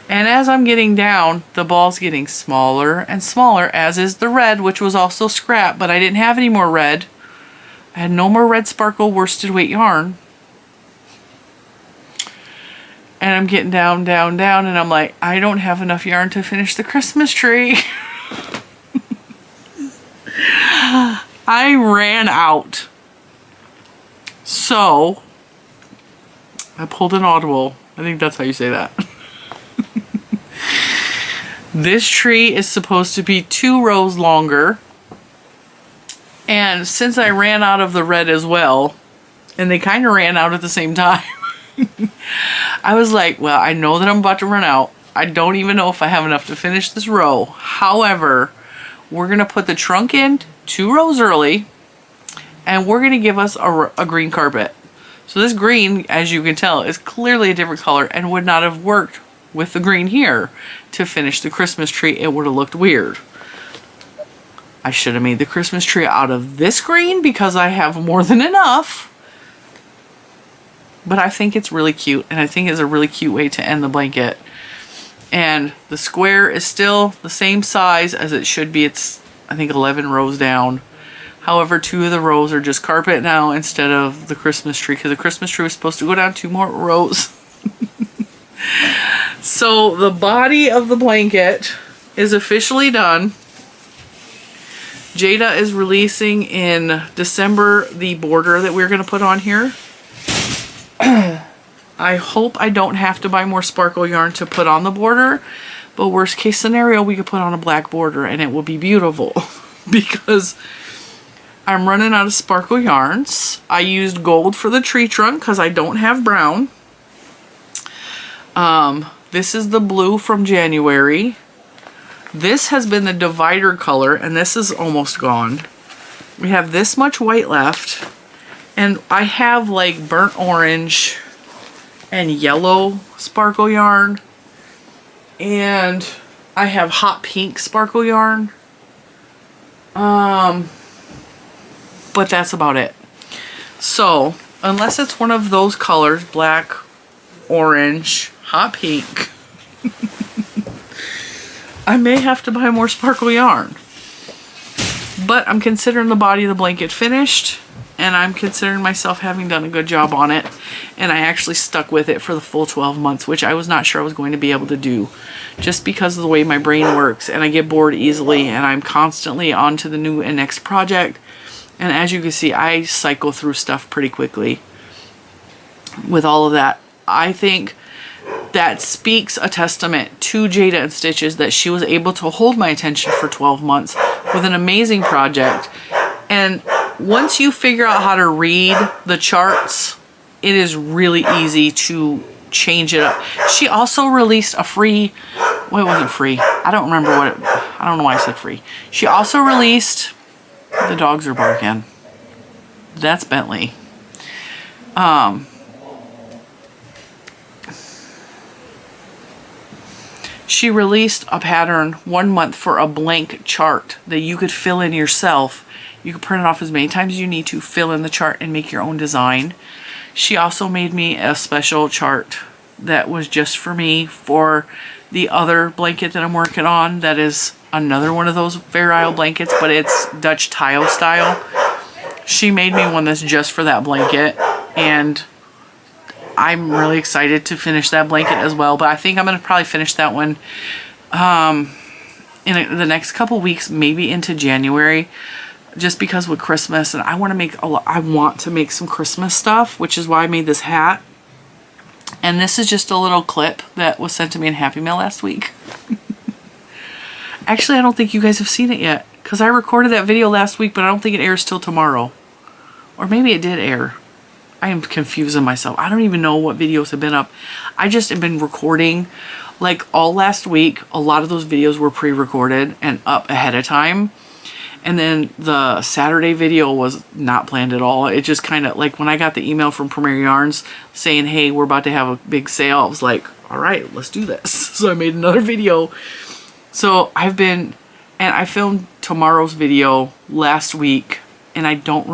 And as I'm getting down, the ball's getting smaller and smaller, as is the red, which was also scrap, but I didn't have any more red. I had no more red sparkle worsted weight yarn. And I'm getting down, down, down, and I'm like, I don't have enough yarn to finish the Christmas tree. I ran out. So, I pulled an audible. I think that's how you say that. This tree is supposed to be 2 rows longer. And since I ran out of the red as well, and they kind of ran out at the same time, I was like, well, I know that I'm about to run out. I don't even know if I have enough to finish this row. However, we're going to put the trunk in 2 rows early, and we're going to give us a green carpet. So this green, as you can tell, is clearly a different color and would not have worked with the green here to finish the Christmas tree. It would have looked weird. I should have made the Christmas tree out of this green because I have more than enough. But I think it's really cute, and I think it's a really cute way to end the blanket. And the square is still the same size as it should be. It's, I think, 11 rows down. However, 2 of the rows are just carpet now instead of the Christmas tree, because the Christmas tree was supposed to go down 2 more rows. So the body of the blanket is officially done. Jada is releasing in December the border that we're going to put on here. I hope I don't have to buy more sparkle yarn to put on the border, but worst case scenario, we could put on a black border and it will be beautiful because I'm running out of sparkle yarns. I used gold for the tree trunk because I don't have brown. This is the blue from January. This has been the divider color, and this is almost gone. We have this much white left, and I have like burnt orange and yellow sparkle yarn, and I have hot pink sparkle yarn. But that's about it. So, unless it's one of those colors, black, orange, hot pink, I may have to buy more sparkle yarn. But I'm considering the body of the blanket finished, and I'm considering myself having done a good job on it. And I actually stuck with it for the full 12 months, which I was not sure I was going to be able to do, just because of the way my brain works, and I get bored easily, and I'm constantly on to the new and next project. And as you can see, I cycle through stuff pretty quickly. With all of that, I think that speaks a testament to Jada N Stitches that she was able to hold my attention for 12 months with an amazing project. And once you figure out how to read the charts, it is really easy to change it up. She also released a free, well, it wasn't free. I don't remember what it, I don't know why I said free. She also released, the dogs are barking. That's Bentley. She released a pattern 1 month for a blank chart that you could fill in yourself. You could print it off as many times as you need to, fill in the chart, and make your own design. She also made me a special chart that was just for me for the other blanket that I'm working on. That is another one of those Fair Isle blankets, but it's Dutch tile style. She made me one that's just for that blanket. and I'm really excited to finish that blanket as well. But I think I'm going to probably finish that one in the next couple weeks, maybe into January, just because with Christmas, and I want to make some Christmas stuff, which is why I made this hat. And this is just a little clip that was sent to me in Happy Mail last week. Actually, I don't think you guys have seen it yet, because I recorded that video last week, but I don't think it airs till tomorrow. Or maybe it did air. I am confusing myself. I don't even know what videos have been up. I just have been recording like all last week. A lot of those videos were pre-recorded and up ahead of time. And then the Saturday video was not planned at all. It just kind of, like, when I got the email from Premier Yarns saying, hey, we're about to have a big sale, I was like, all right, let's do this. So I made another video. So and I filmed tomorrow's video last week, and I don't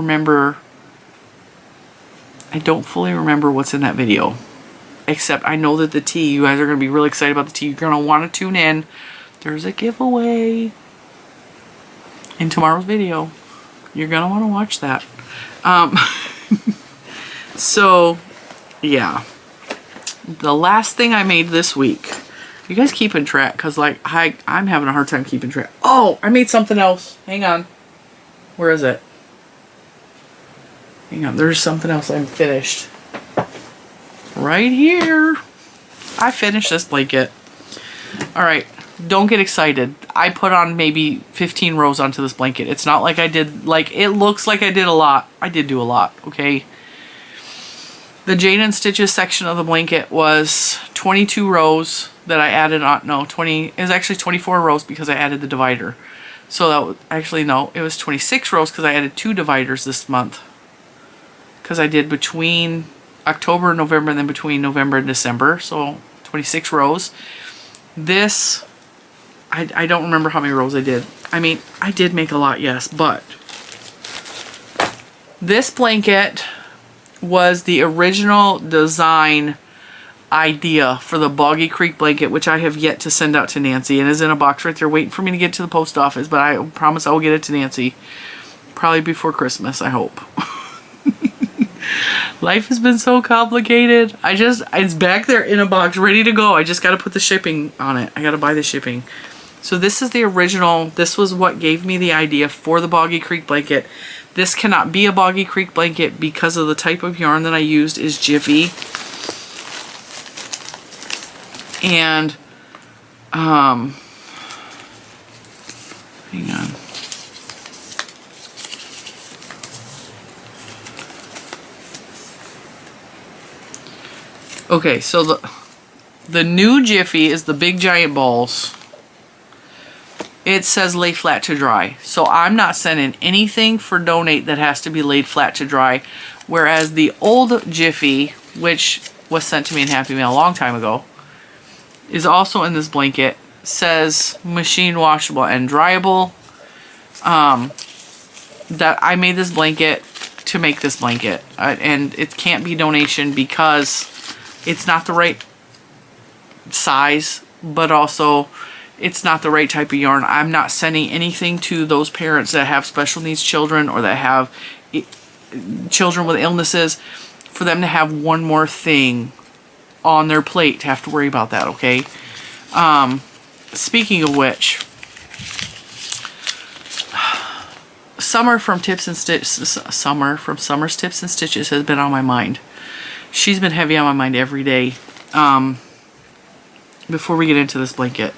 fully remember what's in that video. Except I know that the tea, you guys are going to be really excited about the tea. You're going to want to tune in. There's a giveaway in tomorrow's video. You're going to want to watch that. So, yeah. The last thing I made this week. You guys keeping track? Because, like, I'm having a hard time keeping track. Oh, I made something else. Hang on. Where is it? Hang on. There's something else I finished. Right here. I finished this blanket. Alright. Don't get excited. I put on maybe 15 rows onto this blanket. It's not like I did, like, it looks like I did a lot. I did do a lot, okay? The Jane and Stitches section of the blanket was 22 rows that I added on. No, it was actually 24 rows because I added the divider. So that was, actually, no, it was 26 rows because I added 2 dividers this month. Because I did between October and November, and then between November and December. So 26 rows. This, I don't remember how many rows I did. I mean, I did make a lot, yes, but this blanket was the original design idea for the Boggy Creek blanket, which I have yet to send out to Nancy, and is in a box right there waiting for me to get to the post office, but I promise I will get it to Nancy probably before Christmas, I hope. Life has been so complicated. It's back there in a box ready to go. I just got to put the shipping on it. I got to buy the shipping. So this is the original. This was what gave me the idea for the Boggy Creek blanket. This cannot be a Boggy Creek blanket because of the type of yarn that I used is Jiffy. And, hang on. Okay, so the new Jiffy is the big giant balls. It says lay flat to dry. So I'm not sending anything for donate that has to be laid flat to dry. Whereas the old Jiffy, which was sent to me in Happy Mail a long time ago, is also in this blanket. Says machine washable and dryable. That I made this blanket to make this blanket. And it can't be donation because it's not the right size, but also it's not the right type of yarn. I'm not sending anything to those parents that have special needs children or that have children with illnesses for them to have one more thing on their plate to have to worry about that, okay? Speaking of which, Summer from Summer's Tips and Stitches has been on my mind. She's been heavy on my mind every day. Before we get into this blanket,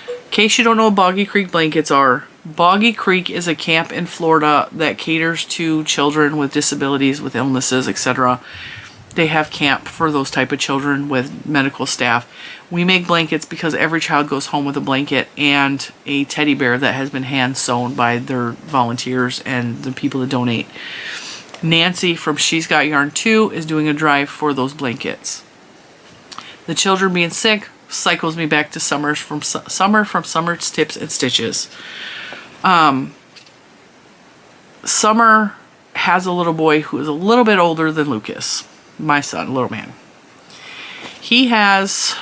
in case you don't know what Boggy Creek blankets are, Boggy Creek is a camp in Florida that caters to children with disabilities, with illnesses, etc. They have camp for those type of children with medical staff. We make blankets because every child goes home with a blanket and a teddy bear that has been hand sewn by their volunteers and the people that donate. Nancy from She's Got Yarn Too is doing a drive for those blankets. The children being sick cycles me back to Summer from Summer's Tips and Stitches. Summer has a little boy who is a little bit older than Lucas, my son, little man. He has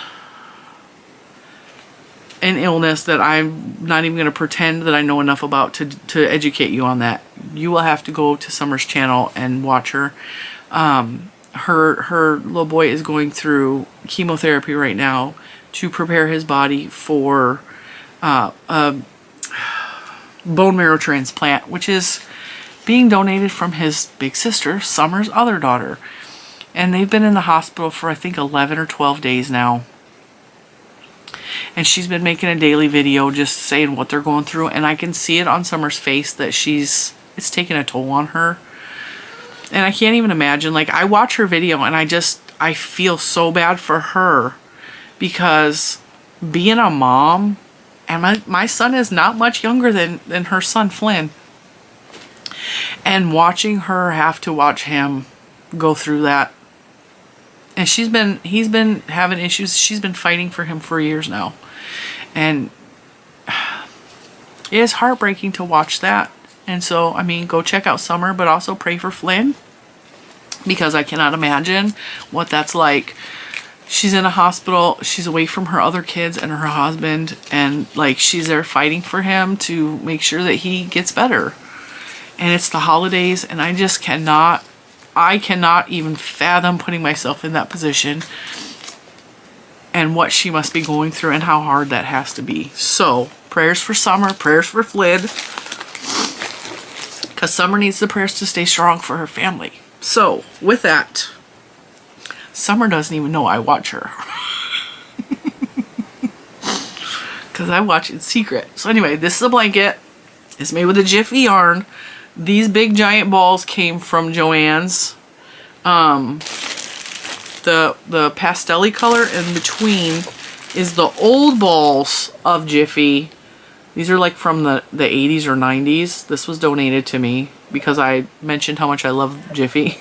an illness that I'm not even going to pretend that I know enough about to educate you on that. You will have to go to Summer's channel and watch her. her little boy is going through chemotherapy right now to prepare his body for a bone marrow transplant, which is being donated from his big sister, Summer's other daughter. And they've been in the hospital for I think 11 or 12 days now. And she's been making a daily video just saying what they're going through. And I can see it on Summer's face that it's taking a toll on her. And I can't even imagine. Like, I watch her video and I feel so bad for her. Because being a mom, and my son is not much younger than her son Flynn. And watching her have to watch him go through that. And he's been having issues. She's been fighting for him for years now. And it is heartbreaking to watch that. And so, I mean, go check out Summer, but also pray for Flynn. Because I cannot imagine what that's like. She's in a hospital. She's away from her other kids and her husband. And, like, she's there fighting for him to make sure that he gets better. And it's the holidays, and I just cannot even fathom putting myself in that position and what she must be going through and how hard that has to be. So, prayers for Summer, prayers for Flynn, because Summer needs the prayers to stay strong for her family. So, with that, Summer doesn't even know I watch her. Because I watch in secret. So anyway, this is a blanket. It's made with a Jiffy yarn. These big giant balls came from Joann's. The pastel-y color in between is the old balls of Jiffy. These are like from the 80s or 90s. This was donated to me because I mentioned how much I love Jiffy.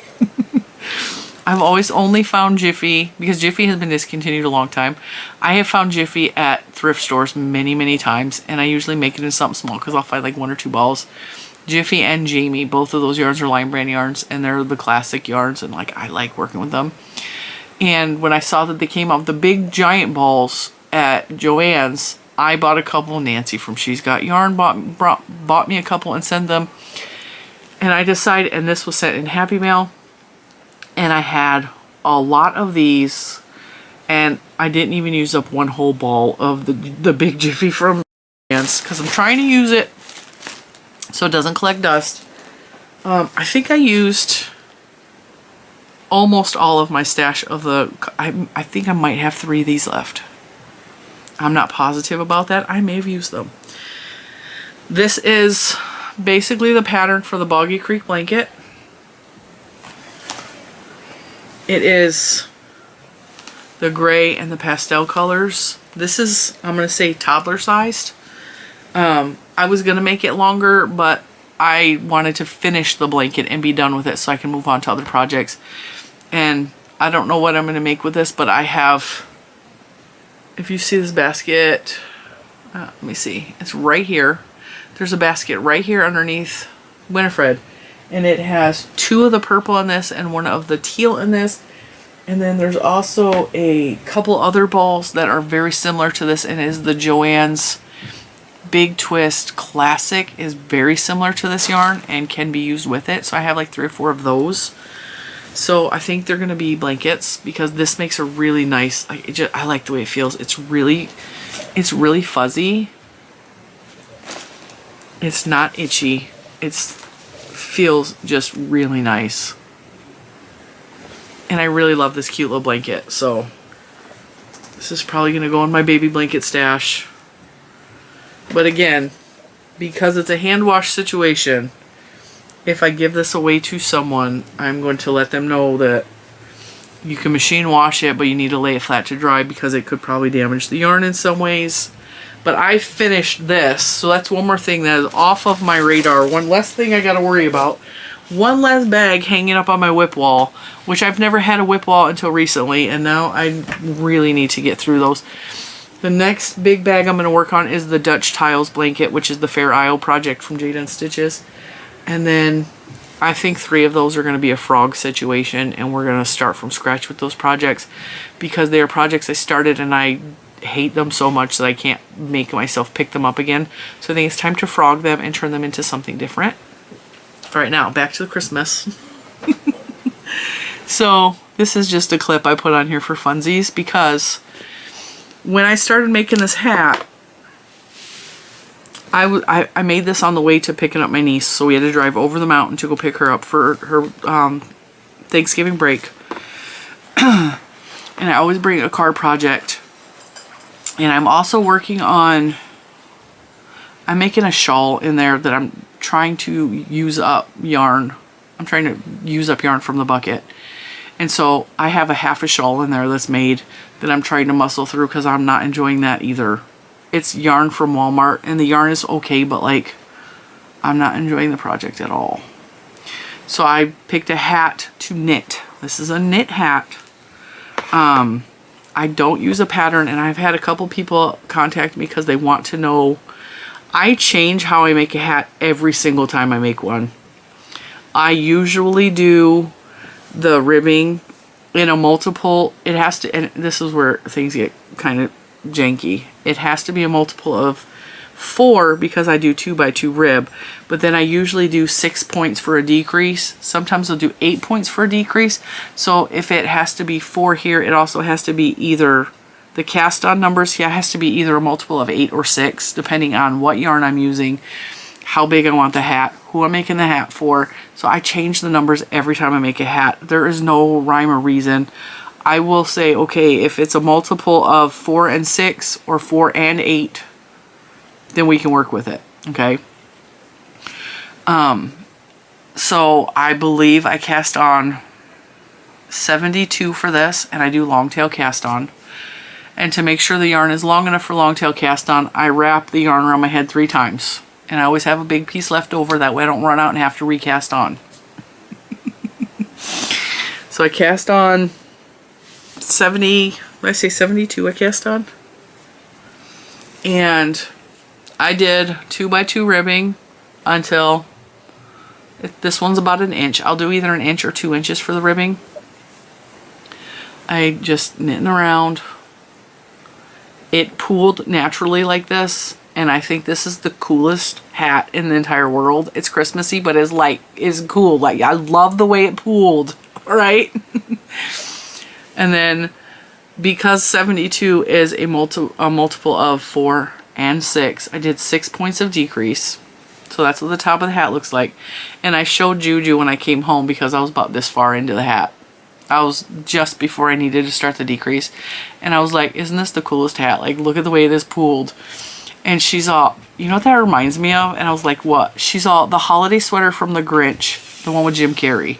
I've always only found Jiffy, because Jiffy has been discontinued a long time. I have found Jiffy at thrift stores many, many times, and I usually make it in something small because I'll find like 1 or 2 balls. Jiffy and Jamie, both of those yarns are Line Brand yarns, and they're the classic yarns, and like I like working with them. And when I saw that they came out with the big giant balls at Joann's, I bought a couple. Nancy from She's Got Yarn bought me a couple and sent them. And I decided, and this was sent in Happy Mail, and I had a lot of these, and I didn't even use up one whole ball of the big Jiffy from Joann's because I'm trying to use it so it doesn't collect dust. I think I used almost all of my stash of I think I might have 3 of these left. I'm not positive about that. I may have used them. This is basically the pattern for the Boggy Creek blanket. It is the gray and the pastel colors. This is, I'm going to say, toddler sized. I was going to make it longer, but I wanted to finish the blanket and be done with it so I can move on to other projects. And I don't know what I'm going to make with this, but I have, if you see this basket, let me see, it's right here. There's a basket right here underneath Winifred. And it has 2 of the purple in this and 1 of the teal in this. And then there's also a couple other balls that are very similar to this, and is the Joann's Big Twist Classic is very similar to this yarn and can be used with it. So I have like 3 or 4 of those. So I think they're going to be blankets because this makes a really nice, I like the way it feels. It's really fuzzy. It's not itchy. Feels just really nice. And I really love this cute little blanket. So this is probably going to go in my baby blanket stash. But again, because it's a hand wash situation, if I give this away to someone, I'm going to let them know that you can machine wash it, but you need to lay it flat to dry because it could probably damage the yarn in some ways. But I finished this, so that's one more thing that is off of my radar. One less thing I got to worry about. One less bag hanging up on my whip wall, which I've never had a whip wall until recently, and now I really need to get through those. The next big bag I'm going to work on is the Dutch Tiles blanket, which is the Fair Isle project from Lilo N Stitches. And then I think 3 of those are going to be a frog situation, and we're going to start from scratch with those projects because they are projects I started and I hate them so much that I can't make myself pick them up again. So I think it's time to frog them and turn them into something different. All right, now back to the Christmas. So This is just a clip I put on here for funsies because when I started making this hat, I made this on the way to picking up my niece, so we had to drive over the mountain to go pick her up for her Thanksgiving break. And I always bring a card project. And I'm also working on, I'm making a shawl in there that I'm trying to use up yarn. I'm trying to use up yarn from the bucket. And so I have a half a shawl in there that's made that I'm trying to muscle through because I'm not enjoying that either. It's yarn from Walmart and the yarn is okay, but like I'm not enjoying the project at all. So I picked a hat to knit. This is a knit hat. I don't use a pattern, and I've had a couple people contact me because they want to know. I change how I make a hat every single time I make one. I usually do the ribbing in a multiple. It has to, and this is where things get kind of janky. It has to be a multiple of 4 because I do 2x2 rib, but then I usually do 6 points for a decrease. Sometimes I'll do 8 points for a decrease. So if it has to be 4 here, it also has to be either the cast on numbers here has to be either a multiple of 8 or 6, depending on what yarn I'm using, how big I want the hat, who I'm making the hat for. So I change the numbers every time I make a hat. There is no rhyme or reason. I will say, okay, if it's a multiple of 4 and 6 or 4 and 8, then we can work with it, okay? So I believe I cast on 72 for this, and I do long tail cast on. And to make sure the yarn is long enough for long tail cast on, I wrap the yarn around my head 3 times. And I always have a big piece left over, that way I don't run out and have to recast on. So I cast on 70, did I say 72 I cast on? And I did 2x2 ribbing until this one's about an inch. I'll do either an inch or 2 inches for the ribbing. I just knitting around. It pooled naturally like this, and I think this is the coolest hat in the entire world. It's Christmassy, but is cool. Like, I love the way it pooled. All right. And then because 72 is a multiple of 4 and 6, I did 6 points of decrease. So that's what the top of the hat looks like. And I showed Juju when I came home because I was about this far into the hat. I was just before I needed to start the decrease. And I was like, isn't this the coolest hat? Like, look at the way this pooled. And she's all, you know what that reminds me of? And I was like, what? She's all, the holiday sweater from the Grinch, the one with Jim Carrey.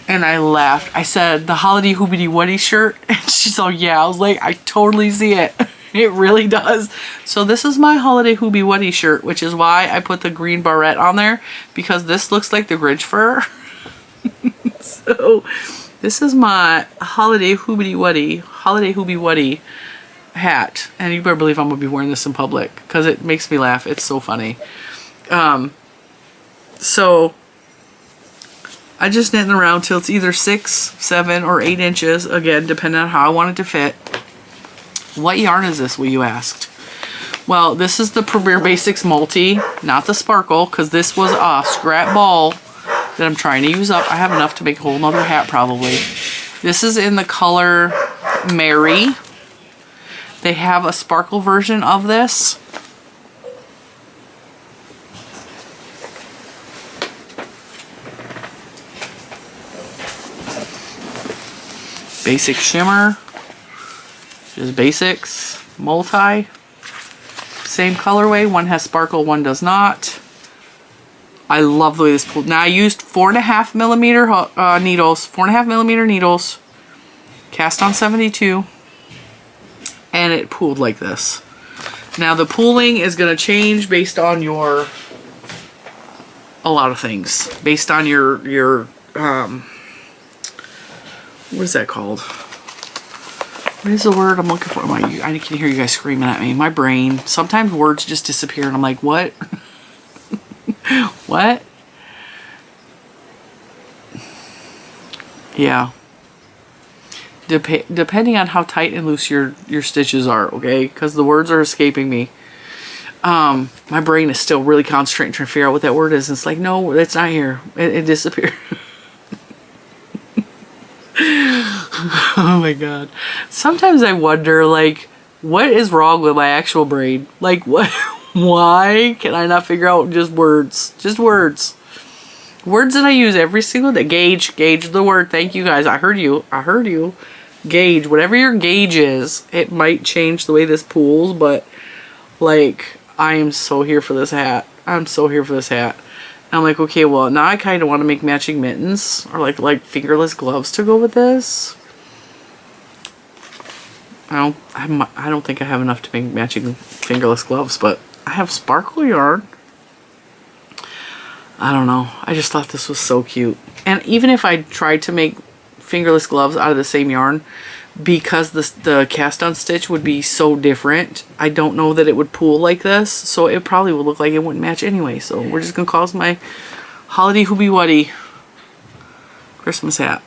And I laughed. I said, the holiday hoobity woody shirt. And she's all, yeah. I was like, I totally see it. It really does. So this is my holiday hoobie woody shirt, which is why I put the green barrette on there, because this looks like the Grinch fur. So this is my holiday hoobie woody hat. And you better believe I'm going to be wearing this in public because it makes me laugh. It's so funny. So I just knitting around till it's either 6, 7, or 8 inches. Again, depending on how I want it to fit. What yarn is this, will you ask? Well, this is the Premier Basics Multi, not the Sparkle, because this was a scrap ball that I'm trying to use up. I have enough to make a whole nother hat probably. This is in the color Mary. They have a sparkle version of this. Basic shimmer. Just basics. Multi. Same colorway. One has sparkle, one does not. I love the way this pulled. Now I used 4.5 millimeter needles. 4.5 millimeter needles. Cast on 72. And it pooled like this. Now the pooling is going to change based on your, a lot of things. Based on your what is that called? What is the word I'm looking for? I can hear you guys screaming at me. My brain. Sometimes words just disappear and I'm like, what? What? Yeah. Depending on how tight and loose your stitches are, okay? Because the words are escaping me. My brain is still really concentrating trying to figure out what that word is. And it's like, no, it's not here. It disappeared. Oh my god. Sometimes I wonder, like, what is wrong with my actual brain? Like, what? Why can I not figure out just words? Just words. Words that I use every single day. Gauge the word. Thank you guys. I heard you. I heard you. Gauge. Whatever your gauge is, it might change the way this pools, but, like, I am so here for this hat. I'm so here for this hat. I'm like, okay, well, now I kind of want to make matching mittens or like fingerless gloves to go with this. I don't think I have enough to make matching fingerless gloves, but I have sparkle yarn. I don't know. I just thought this was so cute. And even if I tried to make fingerless gloves out of the same yarn, because the cast on stitch would be so different, I don't know that it would pool like this, so it probably would look like it wouldn't match anyway. So we're just gonna call this my holiday hoobie wuddy Christmas hat.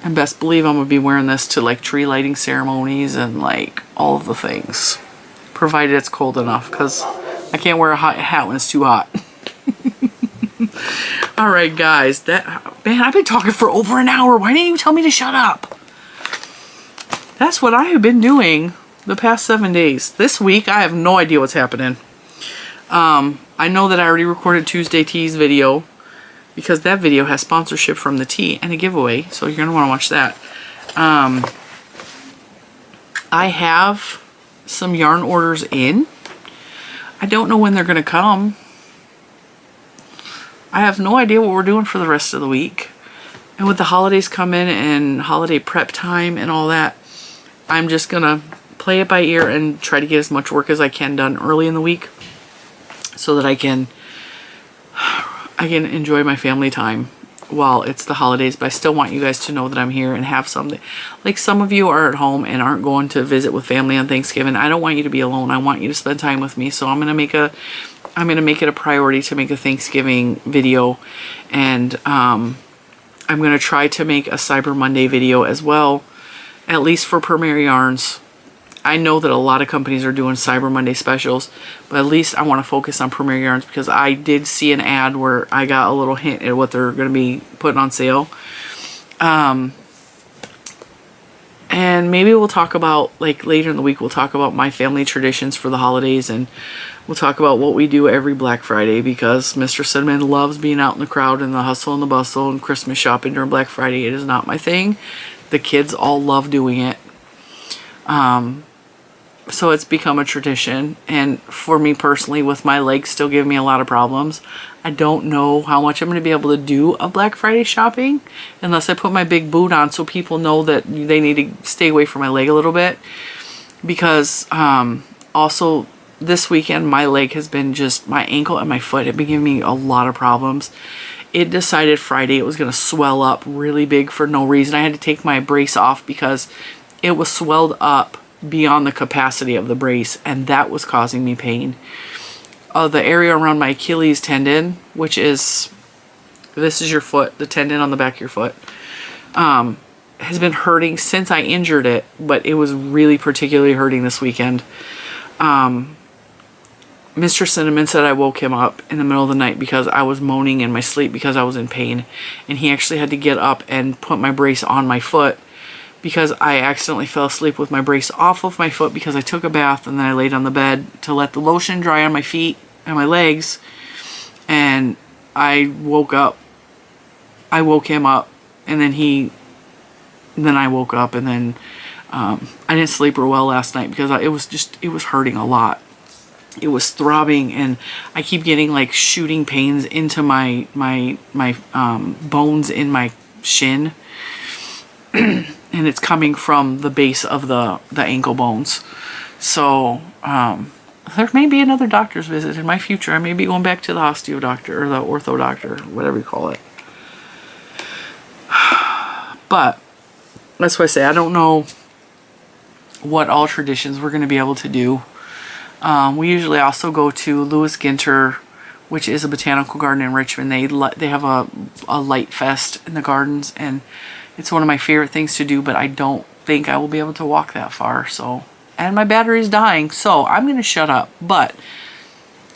And best believe I'm gonna be wearing this to like tree lighting ceremonies and like all of the things, provided it's cold enough, because I can't wear a hot hat when it's too hot. All right, guys, man, I've been talking for over an hour. Why didn't you tell me to shut up? That's what I have been doing the past 7 days. This week, I have no idea what's happening. I know that I already recorded Tuesday Tee's video, because that video has sponsorship from the tea and a giveaway, so you're going to want to watch that. I have some yarn orders in. I don't know when they're going to come. I have no idea what we're doing for the rest of the week. And with the holidays coming and holiday prep time and all that, I'm just going to play it by ear and try to get as much work as I can done early in the week so that I can enjoy my family time while it's the holidays. But I still want you guys to know that I'm here and have something. Like, some of you are at home and aren't going to visit with family on Thanksgiving. I don't want you to be alone. I want you to spend time with me. So I'm going to make it a priority to make a Thanksgiving video, and I'm going to try to make a Cyber Monday video as well, at least for Premier Yarns. I know that a lot of companies are doing Cyber Monday specials, but at least I want to focus on Premier Yarns, because I did see an ad where I got a little hint at what they're going to be putting on sale. And maybe we'll talk about, like, later in the week, we'll talk about my family traditions for the holidays, and we'll talk about what we do every Black Friday, because Mr. Cinnamon loves being out in the crowd and the hustle and the bustle and Christmas shopping during Black Friday. It is not my thing. The kids all love doing it. So it's become a tradition. And for me personally, with my legs still giving me a lot of problems, I don't know how much I'm going to be able to do a Black Friday shopping unless I put my big boot on, so people know that they need to stay away from my leg a little bit. Because also this weekend, my leg has been just, my ankle and my foot have been giving me a lot of problems. It decided Friday it was going to swell up really big for no reason. I had to take my brace off because it was swelled up beyond the capacity of the brace, and that was causing me pain. The area around my Achilles tendon, which is, this is your foot, the tendon on the back of your foot, has been hurting since I injured it, but it was really particularly hurting this weekend. Mr. Cinnamon said I woke him up in the middle of the night because I was moaning in my sleep because I was in pain, and he actually had to get up and put my brace on my foot, because I accidentally fell asleep with my brace off of my foot because I took a bath and then I laid on the bed to let the lotion dry on my feet and my legs, and I woke up. I woke him up, and then I woke up, and then I didn't sleep real well last night because it was hurting a lot. It was throbbing, and I keep getting like shooting pains into my bones in my shin. And it's coming from the base of the ankle bones. So there may be another doctor's visit in my future. I may be going back to the osteo doctor or the ortho doctor, whatever you call it. But that's why I say I don't know what all traditions we're going to be able to do. We usually also go to Louis Ginter, which is a botanical garden in Richmond. They have a light fest in the gardens, and it's one of my favorite things to do, but I don't think I will be able to walk that far. So, and my battery's dying, so I'm going to shut up. But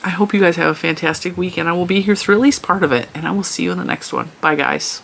I hope you guys have a fantastic weekend. I will be here through at least part of it, and I will see you in the next one. Bye, guys.